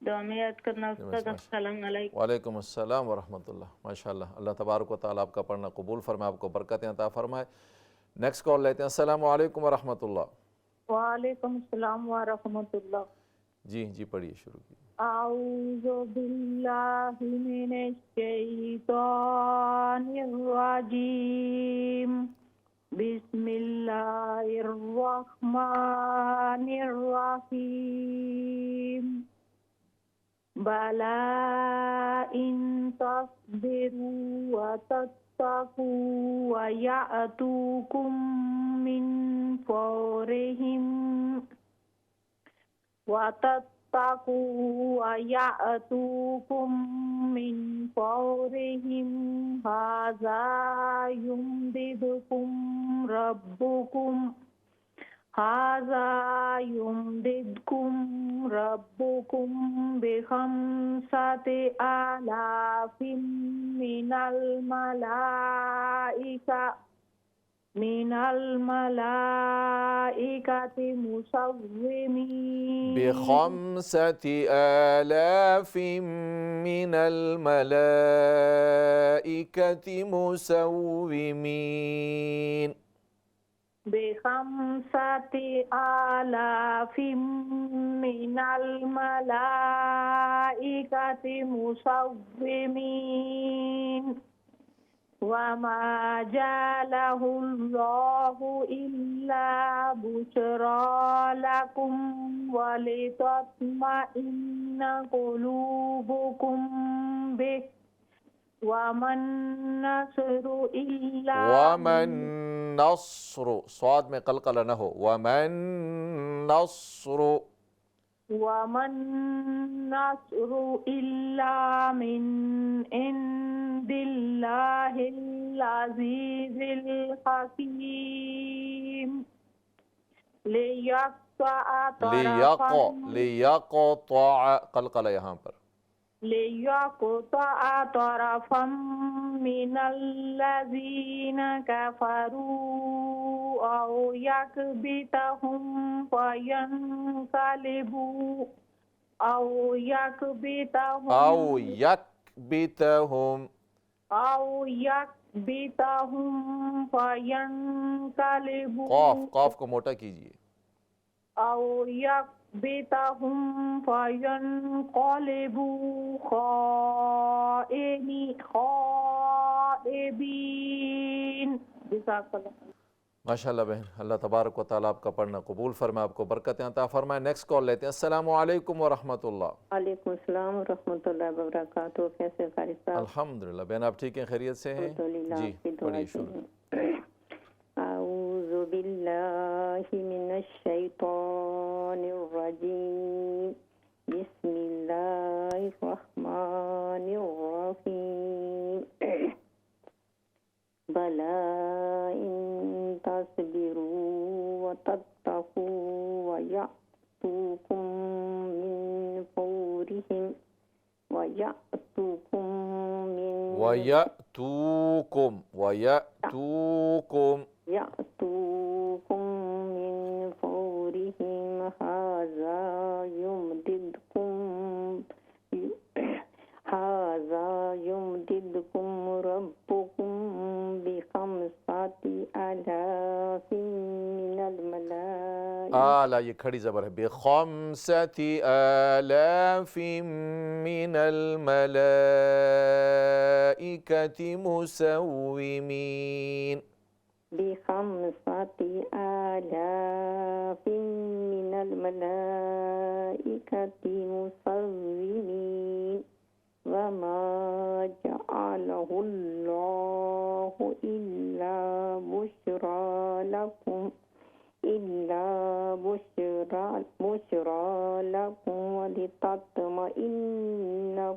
दुआमियत करना उस्ताद। अस्सलाम वालेकुम। वालेकुम अस्सलाम व रहमतुल्लाह। माशाअल्लाह, अल्लाह तबारक व तआला आपका पढ़ना कबूल फरमाए, आपको बरकतें अता फरमाए। नेक्स्ट कॉल लेते हैं। अस्सलाम वालेकुम व रहमतुल्लाह। वालेकुम अस्सलाम व रहमतुल्लाह। जी पढ़िए, शुरू कीजिए। आऊज़ु बिल्लाहि मिनश शैतानिर रजीम। बिस्मिल्लाहिर रहमानिर रहीम। बला इन तस्बिरु व तत्तकू व यातूकुम मिन फौरिहिम व तत्तकू व यातूकुम मिन फौरिहिम हाज़ा युमदिदकुम रब्बुकुम बिखमसति आलाफिम मिनल मलाइकाति मुसव्विमीन। बिखमसति आलाफिम मिनल मलाइकाति मुसव्विमीन। बिखमसति आलाफिम मिनल मलाइकाति मुसव्विमीन। वमा जअलहुल्लाहु इल्ला बुशरा लकुम वलितत्मइन्न कुलूबुकुम बिह वमन नस्रु स्वाद में कलकला न हो। वमन नस्रु इल्ला मिन इंदिल्लाहिल अज़ीज़िल हकीम। लियक़तअ कलकला यहाँ पर। लियक़तअ तरफ़म मिनल्लज़ीना कफ़रू औ यकबितहुम फयंक़लिबू क़ाफ को मोटा कीजिए। बितहुम फयंक़लिबू ख़ाइबीन। माशाअल्लाह बहन, अल्लाह तबारक व तआला आपका पढ़ना कबूल फरमाए, आपको बरकतें अता फरमाए। नेक्स्ट कॉल लेते हैं। अस्सलाम वालेकुम व रहमतुल्लाह। वालेकुम अस्सलाम व रहमतुल्लाहि व बरकातहू। कैसे कारी साहब? अल्हम्दुलिल्लाह बहन, आप ठीक हैं, खैरियत से हैं? जी पढ़िए, शुरू। आऊज़ु बिल्लाहि मिनश शैतानिर रजीम। बिस्मिल्लाहिर रहमानिर रहीम। बला इन तस्बिरू व तत्तकू व यातूकुम मिन फौरिहिम व यातूकुम मिन फौरिहिम हाज़ा युमदिदकुम रब्बुकुम बिखमसति आलाफिम मिनल मलाइका। आला ये खड़ी ज़बर है। बिखमसति आलाफिम من الملائكة مسومين ب5,000 من الملائكة مسومين وما جعله الله إلا بشرى لكم ولتطمئن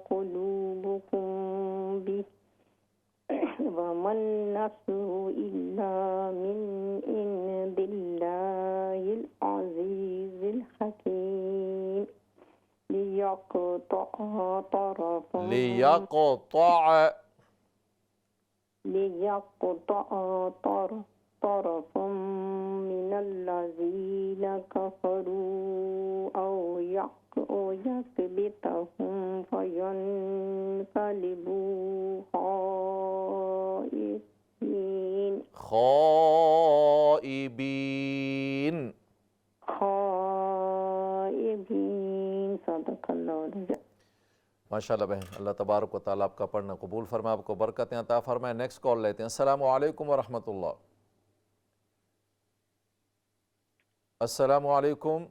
قلوبكم به وما النصر إلا من عند الله العزيز الحكيم ليقطع طرفا من الذين كفروا أو يكبتهم فينقلبوا خائبين صدق अल्लाह। माशाल्लाह बहन, अल्लाह तबारक व तआला आपका पढ़ना कबूल फरमाए, आपको बरकतें अता फरमाए। नेक्स्ट कॉल लेते हैं। अस्सलामु अलैकुम व रहमतुल्लाह। अस्सलामु अलैकुम।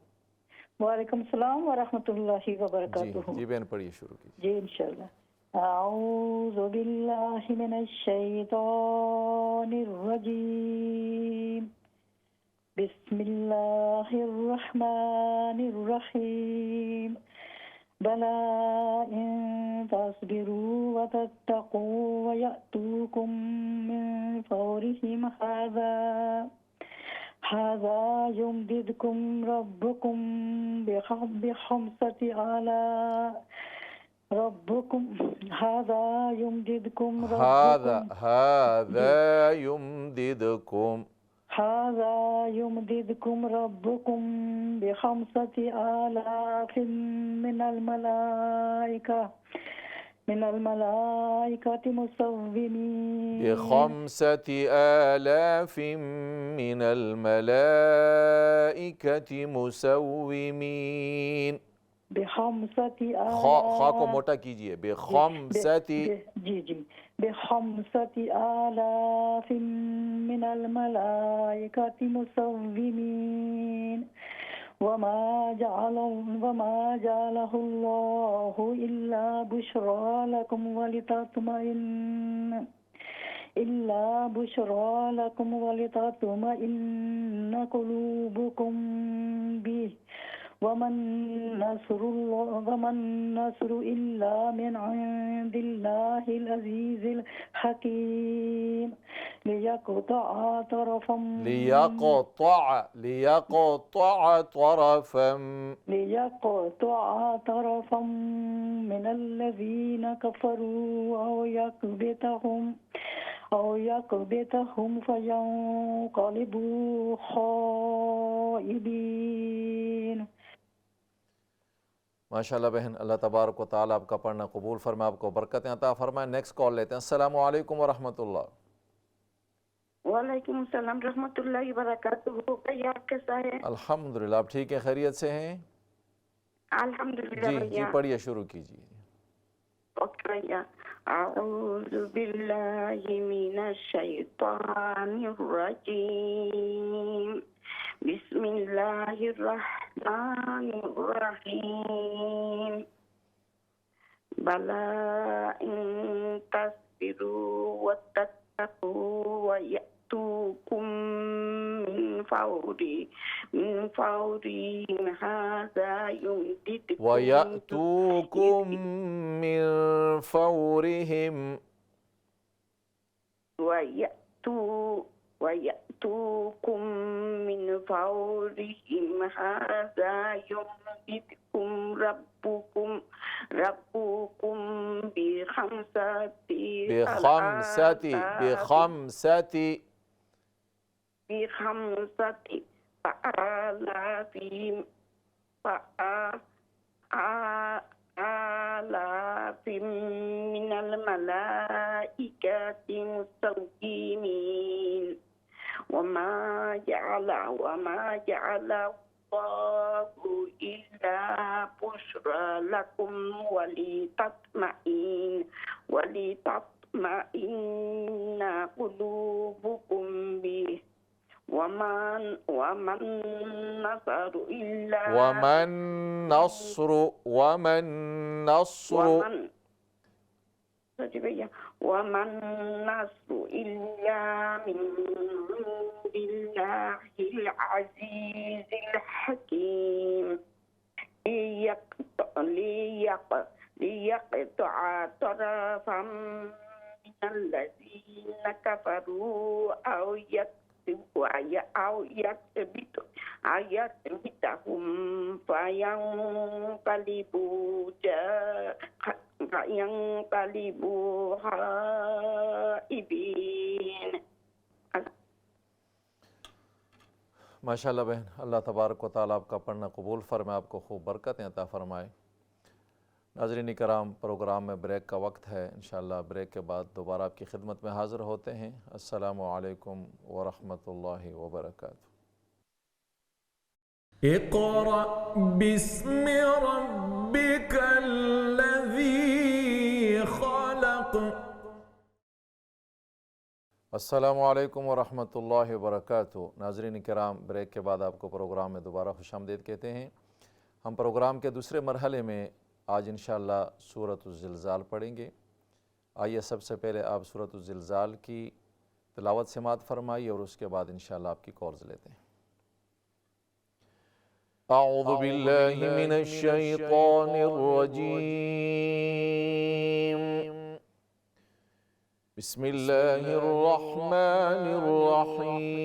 वालेकुम सलाम व रहमतुल्लाहि व बरकातुहू। जी बहन पढ़िए, शुरू कीजिए। जी इंशाल्लाह। अऊज़ु बिल्लाहि मिनश शैतानिर रजीम। बिस्मिल्लाहिर रहमानिर रहीम। बला इन तस्बिरू व तत्तकू व यअतूकुम मिन फौरिहिम हाज़ा युमदिदकुम रब्बुकुम बिखम्सति आलाफ हाज़ा युमदिदकुम रब्बुकुम बिखम्सति आलाफिन मिनल मलाइकति मुसव्विमीन। बिखम्सति आलाफिन मिनल मलाइकति मुसव्विमीन। खा को मोटा कीजिए। बिखम्सति आलाफिन मिनल मलाइकति मुसव्विमीन। वमा जअलहुल्लाहु इल्ला बुश्रा लकुम वलितत्मइन्न कुलूबुकुम बिह वमन नस्रु इल्ला मिन इंदिल्लाहिल अज़ीज़िल हकीम लियक़तअ तरफ़म मिनल्लज़ीन कफ़रू أو يكبتهم فينقلبوا خائبين। माशाल्लाह बहन, अल्लाह तबारक व तआला आपका पढ़ना कबूल फरमाए, आपको बरकतें अता फरमाए। नेक्स्ट कॉल लेते हैं। अस्सलामु अलैकुम व रहमतुल्लाह। वालेकुम सलाम रहमतुल्लाहि व बरकातुहू। भैया आप कैसा है? अल्हम्दुलिल्लाह, आप ठीक है, खैरियत से हैं? अल्हम्दुलिल्लाह भैया। जी पढ़िए, शुरू कीजिए। ओके भैया। अऊज़ु बिल्लाहि मिनश शैतानिर रजीम। बिस्मिल्लाहिर रहमानिर रहीम। बला इन तस्बिरू व तत्तकू व यअतूकुम मिन फौरिहिम हाज़ा युमदिदकुम रब्बुकुम बिखम्सति आलाफिन मिनल मलाइकति मुसव्विमीन। वमा जअल الله إلا بشرى لكم ولتطمئن قلوبكم به وما النصر إلا وما النصر إلا من عند الله العزيز الحكيم ليقطع طرفا من الذين كفروا أو يكبتهم فينقلبوا خائبين. माशाअल्लाह बहन, अल्लाह तबारक व तआला आपका पढ़ना कबूल फरमाए, आपको खूब बरकतें अता फरमाए। नाज़रीन कराम, प्रोग्राम में ब्रेक का वक्त है। इंशाअल्लाह ब्रेक के बाद दोबारा आपकी खिदमत में हाज़िर होते हैं। अस्सलामु अलैकुम व रहमतुल्लाहि व बरकातुहू। इक़रा बिस्मि रब्बिकल्लज़ी ख़लक़। अस्सलामु अलैकुम व रहमतुल्लाहि व बरकातुहू। नाज़रीन किराम, ब्रेक के बाद आपको प्रोग्राम में दोबारा खुशामदीद कहते हैं। हम प्रोग्राम के दूसरे मरहले में आज इंशाअल्लाह सूरत-उज़-ज़िलज़ाल पढ़ेंगे। आइए सबसे पहले आप सूरत-उज़-ज़िलज़ाल की तिलावत समाअत फरमाइए और उसके बाद इंशाअल्लाह आपकी कॉल्स लेते हैं। अऊज़ु बिल्लाहि मिनश शैतानिर रजीम। बिस्मिल्लाहिर रहमानिर रहीम।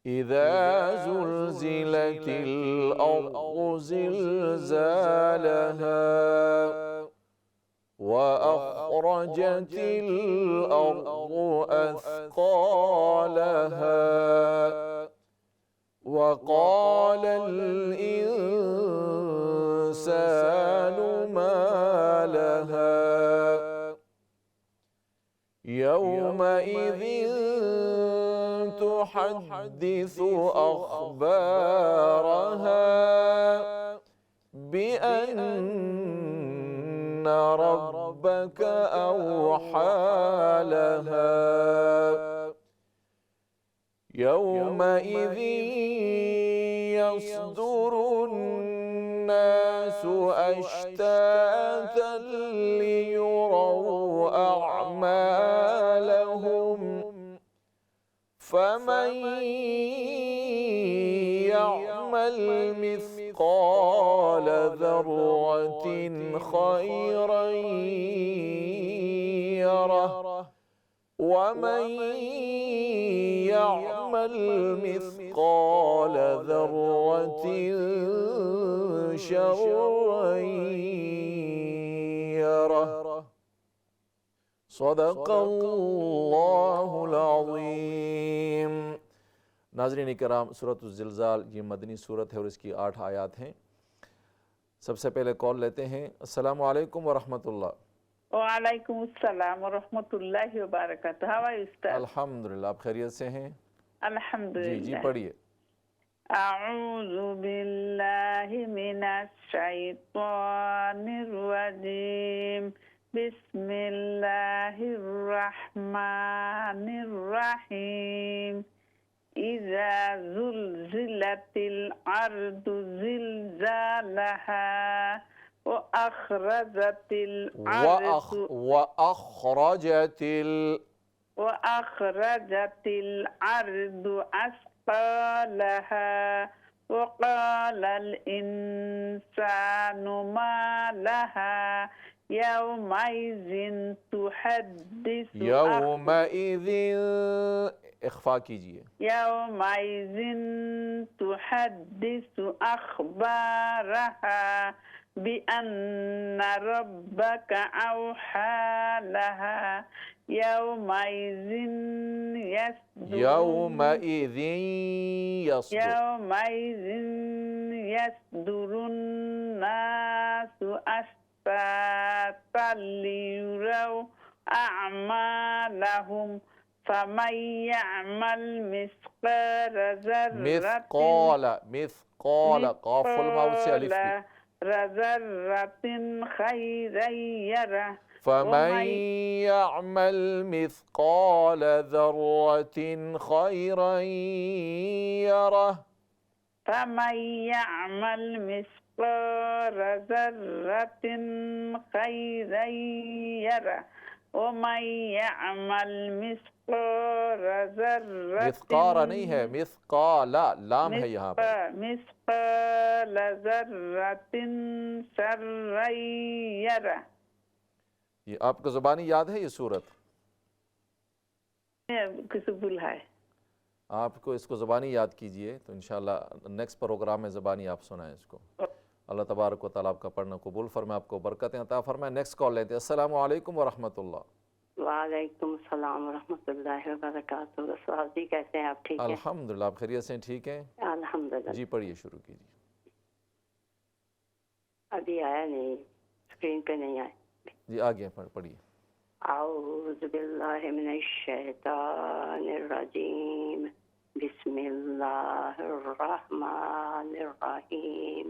इज़ा ज़ुलज़िलतिल अर्ज़ु ज़िलज़ालहा व अख़रजतिल अर्ज़ु अथक़ालहा व क़ालल इंसानु मा लहा यौमइज़िन तुहद्दिसु अख़बारहा बिअन्न रब्बक अवहा लहा यौमइज़िन यस्दुरुन्नासु अश्तातन लियुरौ अअमालहुम फमन यअमल मिस्क़ाल ज़र्रतिन खैरन यरह वमन यअमल मिस्क़ाल ज़र्रतिन शर्रन यरह। सदक़ल्लाहुल अज़ीम। नाज़रीन किराम, सूरत-उज़-ज़िलज़ाल ये मदनी सूरत है और इसकी 8 आयात हैं। सबसे पहले कॉल लेते हैं। अस्सलामु अलैकुम व रहमतुल्लाह। वालेकुम अस्सलाम व रहमतुल्लाहि व बरकातुहू। हाउ आर यू उस्ताद? अल्हम्दुलिल्लाह, आप खैरियत से हैं? अल्हम्दुलिल्लाह। जी पढ़िए। अऊज़ु बिल्लाहि मिनश शैतानिर रजीम। बिस्मिल्लाहिर रहमानिर रहीम। इज़ा ज़ुलज़िलतिल अर्दु ज़िलज़ालहा व अख़रजतिल अर्दु अस्क़ालहा व क़ालल इंसानु मा लहा यौमइज़िन इख़फ़ा कीजिए। यौमइज़िन तुहद्दिसु अख़बारहा बिअन्न रब्बक अवहा लहा यौमइज़िन यस्दुरुन्नासु अश्तातन लियुरौ अअमालहुम فمن يعمل مثقال ذرة मिथकाल मिथकाल काफुल माउद से अलिफ भी ذرة خيرا يره फमन ومن यअमल मिथकाल ज़र्रतिन खैरन यरह فمن يعمل مثقال ذرة خيرا يره ومن يعمل مثقال ذرة मिथकारा नहीं है मिथकाला लाम है यहाँ पर مثقال ذرة شرا يره ये आपको ज़ुबानी याद है ये सूरत किसी भूल है आपको इसको ज़बानी याद कीजिए तो इंशाल्लाह नेक्स्ट प्रोग्राम में ज़बानी आप सुनाएं इसको अल्लाह तबारक व तआला आपका पढ़ना कबूल फरमाए आपको बरकतें अता फरमाए नेक्स्ट कॉल लेते हैं अस्सलामु अलैकुम व रहमतुल्लाह वालेकुम सलाम रहमतुल्लाहि व बरकातहू। उस्ताद जी कैसे हैं आप? ठीक है अल्हम्दुलिल्लाह आप खैरियत से ठीक हैं? अल्हम्दुलिल्लाह। जी पढ़िए शुरू कीजिए। अभी आया नहीं, स्क्रीन पे नहीं आया जी आगे पढ़िए। औज़ु बिल्लाहि मिनश शैतानिर रजीम बिस्मिल्लाहिर रहमानिर रहीम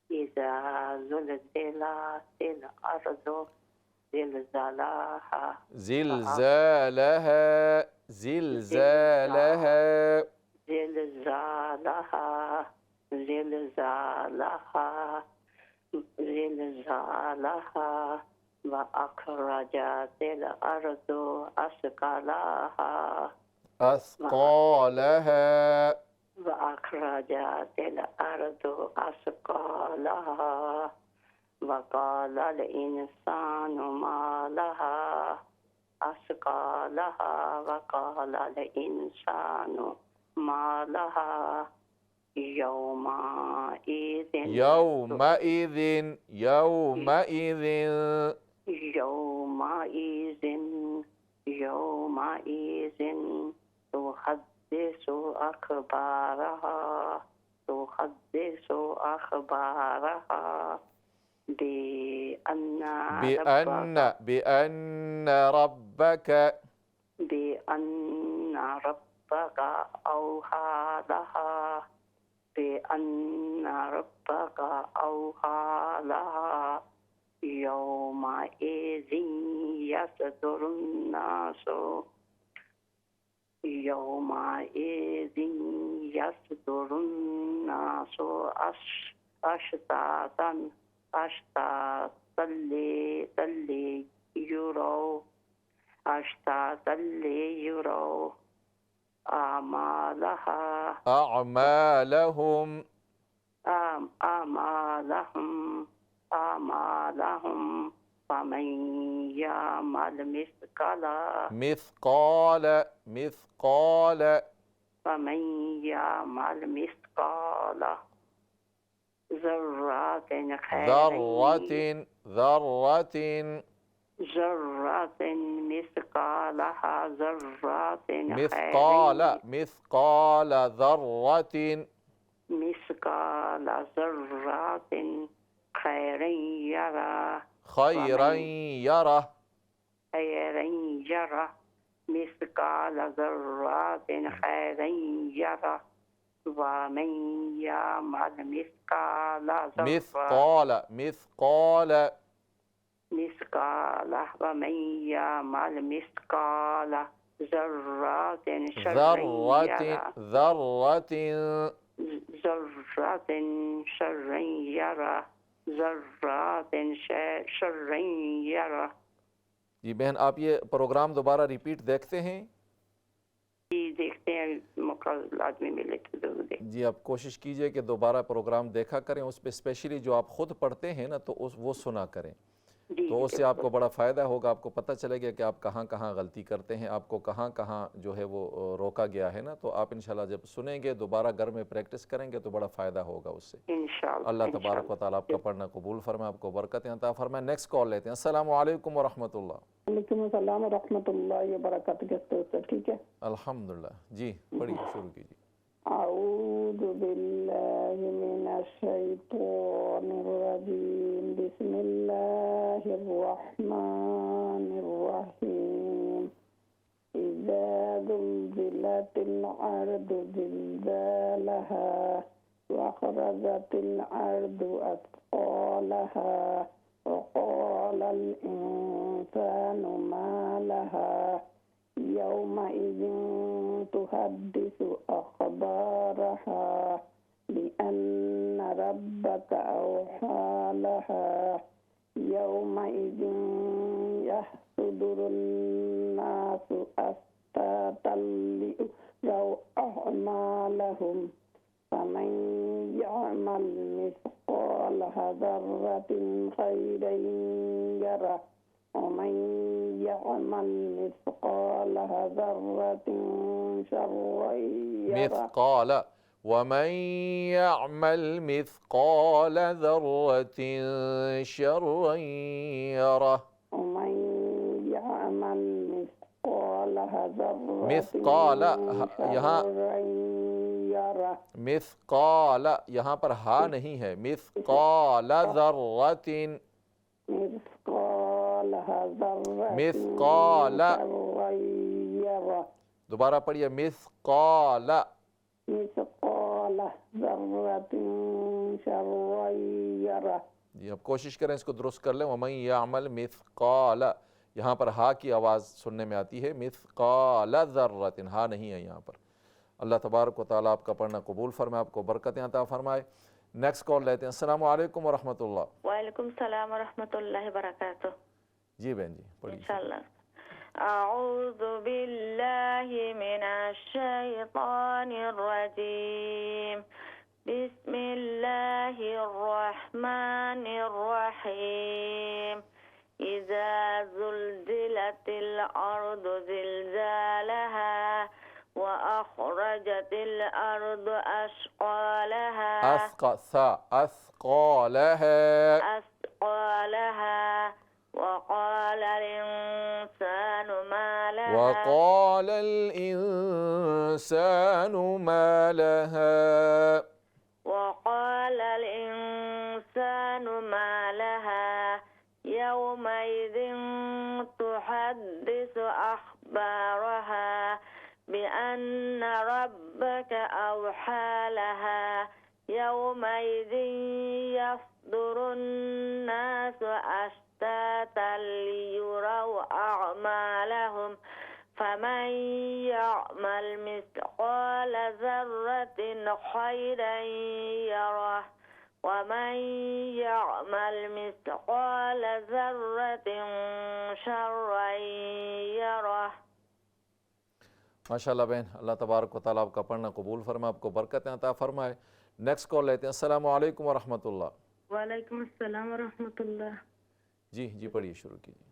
इज़ा ज़ुलज़िलातिल अर्ज़ु ज़िलज़ालहा ज़िलज़ालहा ज़िलज़ालहा ज़िलज़ालहा ज़िलज़ालहा ज़िलज़ालहा व अखरजातिल अर्ज़ु अस्क़लाहा अस्क़ालहा व अखरजातिल अर्ज़ु अस्क़लाहा व क़ालल इंसानु मा लहा अस्क़लाहा व क़ालल इंसानु मा लहा यौमइज़िन यौमइज़िन यौमइज़िन यौमइज़िन यौमइज़िन तुहद्दिसु अख़बारहा तुहद्दिसु अख़बारहा बिअन्न रब्बक औहा लहा बिअन्न रब्बक औहा लहा यौमइज़िन यसदुरुन्नासु यौमइज़िन यसदुरुन्नासु अश्तातन अश्तातन लियुरौ अअमालहुम फमन यअमल मिथकाल फमन यअमल मिथकाल ज़र्रतिन मिथकालहा ज़र्रतिन मिथकाल ज़र्रतिन मिथकाल ज़र्रतिन खैरन यरा मिथकाल ज़र्रतिन खैरन यरा वमन यअमल मिथकाल वमन यअमल मिथकाल ज़र्रतिन शर्रन यरा। जी बहन आप ये प्रोग्राम दोबारा रिपीट देखते हैं? जी देखते हैं, मौका लाज़मी मिले तो जरूर देखें। जी आप कोशिश कीजिए कि दोबारा प्रोग्राम देखा करें, उस पर स्पेशली जो आप ख़ुद पढ़ते हैं ना तो वो सुना करें, तो उससे आपको बड़ा फ़ायदा होगा। आपको पता चलेगा कि आप कहाँ कहाँ गलती करते हैं, आपको कहाँ कहाँ जो है वो रोका गया है ना। तो आप इंशाल्लाह जब सुनेंगे दोबारा घर में प्रैक्टिस करेंगे तो बड़ा फ़ायदा होगा उससे इंशाल्लाह। अल्लाह तबारक व तआला आपका पढ़ना कबूल फरमाए, आपको बरकतें अता फरमाए। नेक्स्ट कॉल लेते हैं। अस्सलामु अलैकुम व रहमतुल्लाह। वालेकुम अस्सलाम व रहमतुल्लाहि व बरकातहू। ठीक है अल्हम्दुलिल्लाह। जी पढ़िए शुरू कीजिए। अऊज़ु बिल्लाहि मिनश शैतानिर रजीम बिस्मिल्लाहिर रहमानिर रहीम इज़ा زلزالها وأخرجت الأرض أثقالها وقال الإنسان ما لها يومئذ تحدث أخبارها بأن ربك أوحى لها يومئذ يحشر الناس أشتاتا ليروا أعمالهم فمن يعمل مثقال ذرة خيرا يره ومن يعمل مثقال ذرة شرا يره مثقال ومن يعمل مثقال ذرة شرا يره ومن يعمل مثقال ذرة مثقال यहाँ شرا يره मिथकाल यहाँ पर हा नहीं है, मिथकाल ज़र्रतिन, مثقال ذرة मिथकाल, شرا يره दोबारा पढ़िए मिथकाल, مثقال ذرة شرا يره जी अब कोशिश करें इसको दुरुस्त कर लें। वमन यामल मिथकाल, यहाँ पर हा की आवाज़ सुनने में आती है, मिथकाल ज़र्रतिन हा नहीं है यहाँ पर। अल्लाह तबारक व तआला आपका पढ़ना कबूल फरमाए, आपको बरकतें अता फरमाए। नेक्स्ट कॉल लेते हैं। अस्सलाम वालेकुम व रहमतुल्लाह। वालेकुम सलाम व रहमतुल्लाहि व बरकातुहू। जी बहन जी पढ़िए। इंशाअल्लाह। अऊज़ु बिल्लाहि मिनश शैतानिर रजीम। बिस्मिल्लाहिर रहमानिर रहीम। इज़ा ज़ुल्ज़िलतिल अर्दु ज़िलज़ालहा وأخرجت الأرض أثقالها أثقالها وقال الإنسان ما لها وقال الإنسان ما لها وقال الإنسان ما لها يومئذ تحدث أخبارها بأن ربك أوحى لها يومئذ يصدر الناس أشتاتا ليروا أعمالهم فمن يعمل مثقال ذرة خيرا يره ومن يعمل مثقال ذرة شرا يره। माशाअल्लाह बहन, अल्लाह तबारक व तआला आपका पढ़ना कबूल फरमाए, आपको बरकतें अता फरमाए। नेक्स्ट कॉल लेते हैं। अस्सलाम वालेकुम व रहमतुल्लाह। वालेकुम अस्सलाम व रहमतुल्लाह। जी पढ़िए, शुरू कीजिए।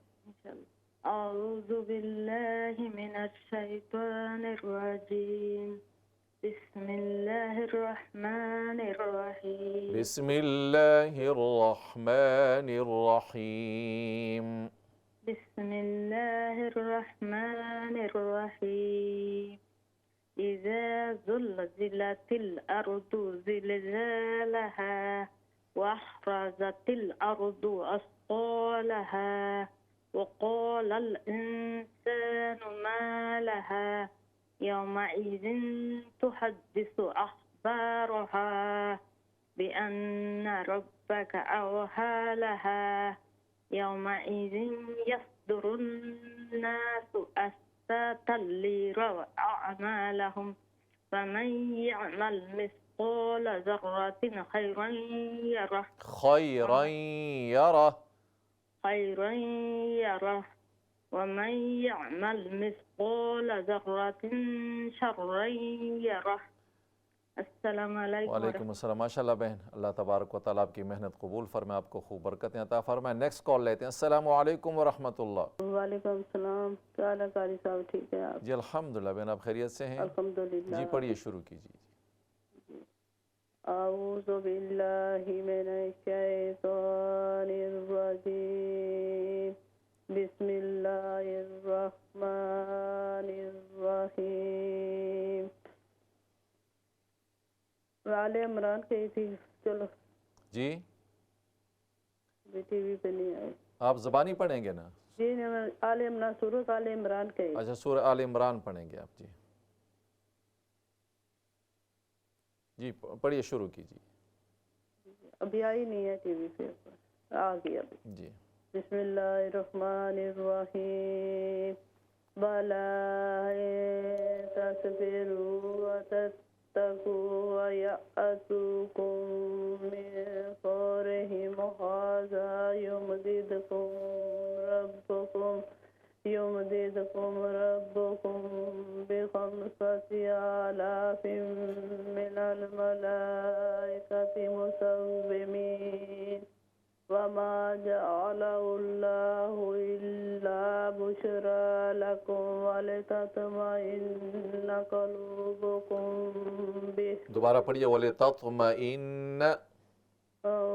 अऊज़ु बिल्लाहि मिनश शैतानिर रजीम। बिस्मिल्लाहिर रहमानिर रहीम। बिस्मिल्लाहिर रहमानिर रहीम। बिस्मिल्लाहिर रहमानिर रहीम। इज़ा ज़ुल्ज़िलतिल अर्दु ज़िलज़ालहा वअख़रजतिल अर्दु अस्क़ालहा वक़ालल इंसानु मा लहा यौमइज़िन तुहद्दिसु अख़बारहा बिअन्ना रब्बका अवहा लहा यौमइज़ यस्दुरुन नासु अश्ताता लियरौ अअमालहुम फमन यअमल मिस्क़ाल ज़र्रतिन खैरन यरह वमन यअमल मिस्क़ाल ज़र्रतिन शर्रन यरह। अस्सलाम वालेकुम। वालेकुम अस्सलाम। माशाअल्लाह बहन, अल्लाह तबारक व तआला आपकी मेहनत कबूल फरमाए, आपको खूब बरकतें अता फरमाए। नेक्स्ट कॉल लेते हैं। अस्सलाम वालेकुम व रहमतुल्लाह। वालेकुम सलाम। क्या हाल है कारी साहब, ठीक है आप? जी अल्हम्दुलिल्लाह बहन, आप खैरियत से हैं? अल्हम्दुलिल्लाह। जी पढ़िए, शुरू कीजिए। अऊज़ु बिल्लाहि मिनश शैतानिर रजीम। बिस्मिल्लाहिर रहमानिर रहीम। आले इमरान कही थी, चलो जी टीवी पे नहीं आए। आप ज़बानी पढ़ेंगे ना? जी आले इमरान, सूरत आले इमरान कही। अच्छा, सूरह आल इमरान पढ़ेंगे आप। जी जी पढ़िए, शुरू कीजिए। अभी आई नहीं है टीवी पे, आ गया अभी। जी। बिस्मिल्लाहिर्रहमानिर्रहीम। बला तस्बिरु व तत्तकू व यअतुकुम मिन फौरिहिम हाज़ा युमदिदकुम रब्बुकुम बिखम्सति आलाफिम मिनल मलाइकति मुसव्विमीन वमा जअलहुल्लाहु इल्ला बुशरा लकुम वलितत्मइन्ना क़ुलूबुकुम बिह। दोबारा पढ़िए, वलितत्मइन्न,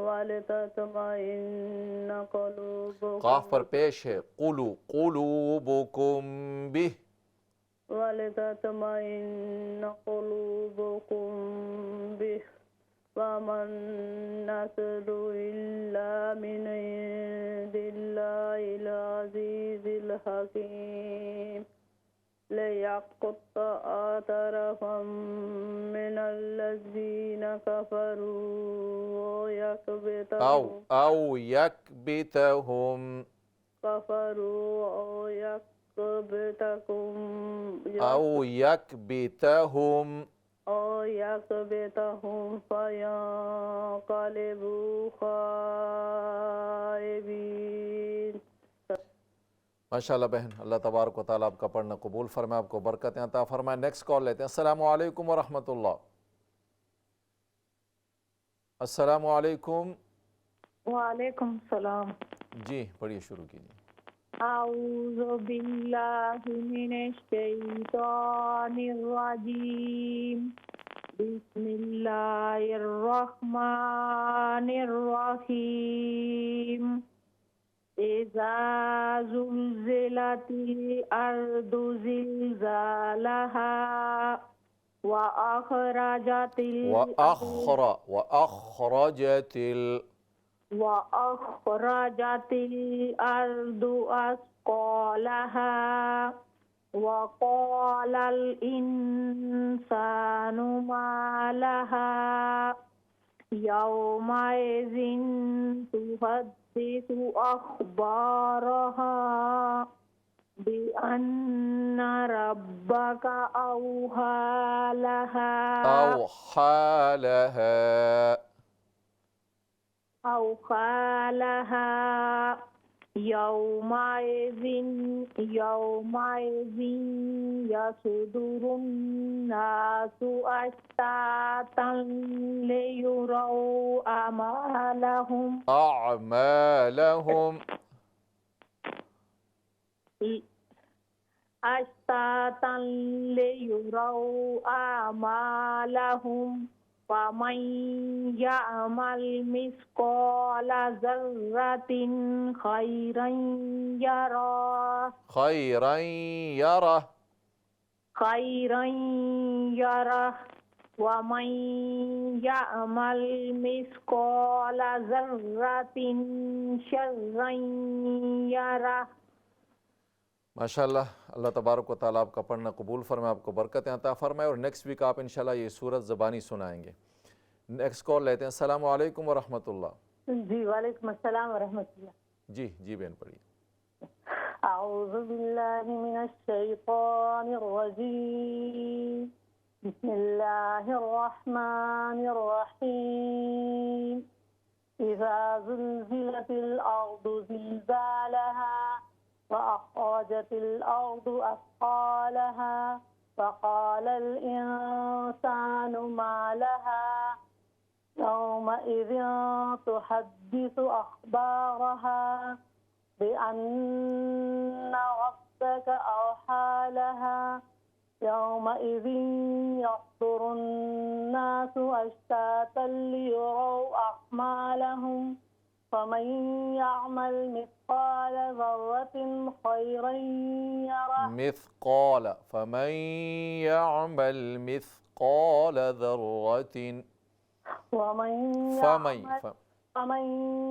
वलितत्मइन्ना क़ुलूबुकुम, काफ पर पेश है, क़ुलूबुकुम बिह, वलितत्मइन्ना क़ुलूबुकुम बिह वमन नस्रु इल्ला मिन इंदिल्लाहिल अज़ीज़िल हकीम लियक़्तअ तरफ़म मिनल्लज़ीना कफ़रू औ यकबितहुम फयंक़लिबू ख़ाइबीन। माशाअल्लाह बहन, अल्लाह तबारक व तआला आपका पढ़ना कबूल फरमाए, आपको बरकतें अता फरमाए। नेक्स्ट कॉल लेते हैं। अस्सलामु अलैकुम व रहमतुल्लाह। अस्सलामु अलैकुम। वालेकुम सलाम। जी पढ़िए, शुरू कीजिए। आऊज़ु बिल्लाहि मिनश शैतानिर रजीम। बिस्मिल्लाहिर रहमानिर रहीम। इज़ा ज़ुल्ज़िलतिल अर्दु ज़िलज़ालहा व अख़रजतिल अर्दु अस्क़ालहा व क़ालल इंसानु मा लहा यौमइज़िन तुहद्दिसु अख़बारहा बिअन्ना रब्बका औहा लहा यौमइज़िन यसदुरुन नासु अश्तातन लियुरौ अमालहुम अश्तातन लियुरौ अमालहुम फमन यअमल मिस्क़ाल ज़र्रतिन खैरन यरह वमन यअमल मिस्क़ाल ज़र्रतिन शर्रन यरह। माशाअल्लाह, अल्लाह तबारक व तआला आपका पढ़ना कबूल फरमाए, आपको बरकतें अता फरमाए। और नेक्स्ट वीक आप इंशाल्लाह ये सूरत ज़बानी सुनाएंगे। नेक्स्ट कॉल लेते हैं। अस्सलामु अलैकुम व रहमतुल्लाह। जी वालेकुम अस्सलाम व रहमतुल्लाह। जी जी बहन पढ़िए। अऊज़ु बिल्लाहि मिनश शैतानिर रजीम। बिस्मिल्लाहिर रहमानिर रहीम। इज़ा ज़ुल्ज़िलतिल अर्दु ज़िलज़ालहा वअख़रजतिल अर्दु अस्क़ालहा वक़ालल इंसानु मा लहा यौमइज़िन तुहद्दिसु अख़बारहा बिअन्ना रब्बका औहा लहा यौमइज़िन यसदुरुन नासु अश्तातन लियुरौ अअमालहुम फमन यअमल मिस्क़ाल ज़र्रतिन खैरन यरह। फमन यअमल मिस्क़ाल ज़र्रतिन वमन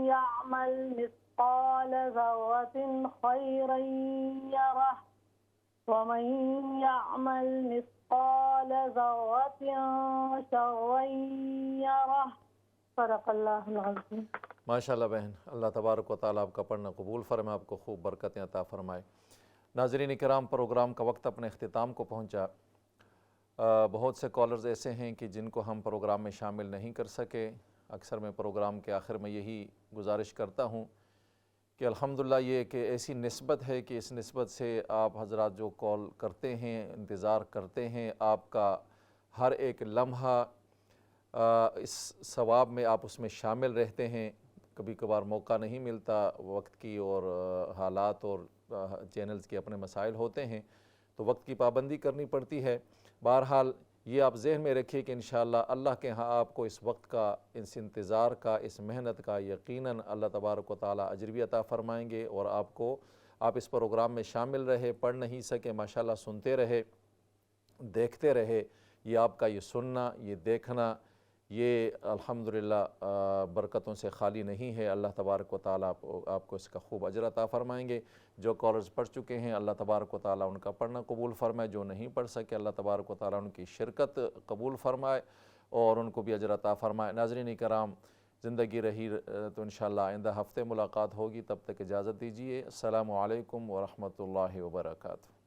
यअमल मिस्क़ाल ज़र्रतिन खैरन यरह वमन यअमल मिस्काल ज़र्रतिन शर्रन यरह। सदक़ल्लाहुल अज़ीम। माशाअल्लाह बहन, अल्लाह तबारक व तआला आपका पढ़ना कबूल फरमाए, आपको खूब बरकतें अता फरमाए। नाज़रीन किराम, प्रोग्राम का वक्त अपने अख्तिताम को पहुँचा। बहुत से कॉलर्स ऐसे हैं कि जिनको हम प्रोग्राम में शामिल नहीं कर सके। अक्सर मैं प्रोग्राम के आखिर में यही गुजारिश करता हूँ कि अल्हम्दुलिल्लाह ये कि ऐसी निस्बत है कि इस निस्बत से आप हज़रात जो कॉल करते हैं, इंतज़ार करते हैं, आपका हर एक लम्हा इस सवाब में आप उसमें शामिल रहते हैं। कभी कभार मौका नहीं मिलता, वक्त की और हालात और चैनल्स के अपने मसाइल होते हैं, तो वक्त की पाबंदी करनी पड़ती है। बहरहाल ये आप जहन में रखिए कि इंशाअल्लाह अल्लाह के यहाँ आपको इस वक्त का, इस इंतज़ार का, इस मेहनत का यकीनन अल्लाह तबारक व तआला अजर भी अता फ़रमाएँगे। और आप इस प्रोग्राम में शामिल रहे, पढ़ नहीं सके, माशाअल्लाह सुनते रहे, देखते रहे। ये आपका ये सुनना, ये देखना, ये अल्हम्दुलिल्लाह बरकतों से खाली नहीं है। अल्लाह तबारक व तआला आपको इसका खूब अजर अता फ़रमाएँगे। जो कॉलर्स पढ़ चुके हैं अल्लाह तबारक व तआला उनका पढ़ना कबूल फ़रमाए, जो नहीं पढ़ सके अल्लाह तबारक व तआला उनकी शिरकत कबूल फ़रमाए और उनको भी अजर अता फ़रमाए। नाज़रीन कराम, ज़िंदगी रही तो इंशाअल्लाह आइंदा हफ़्ते मुलाकात होगी, तब तक इजाज़त दीजिए। अस्सलामु अलैकुम व रहमतुल्लाहि व बरकातुहू।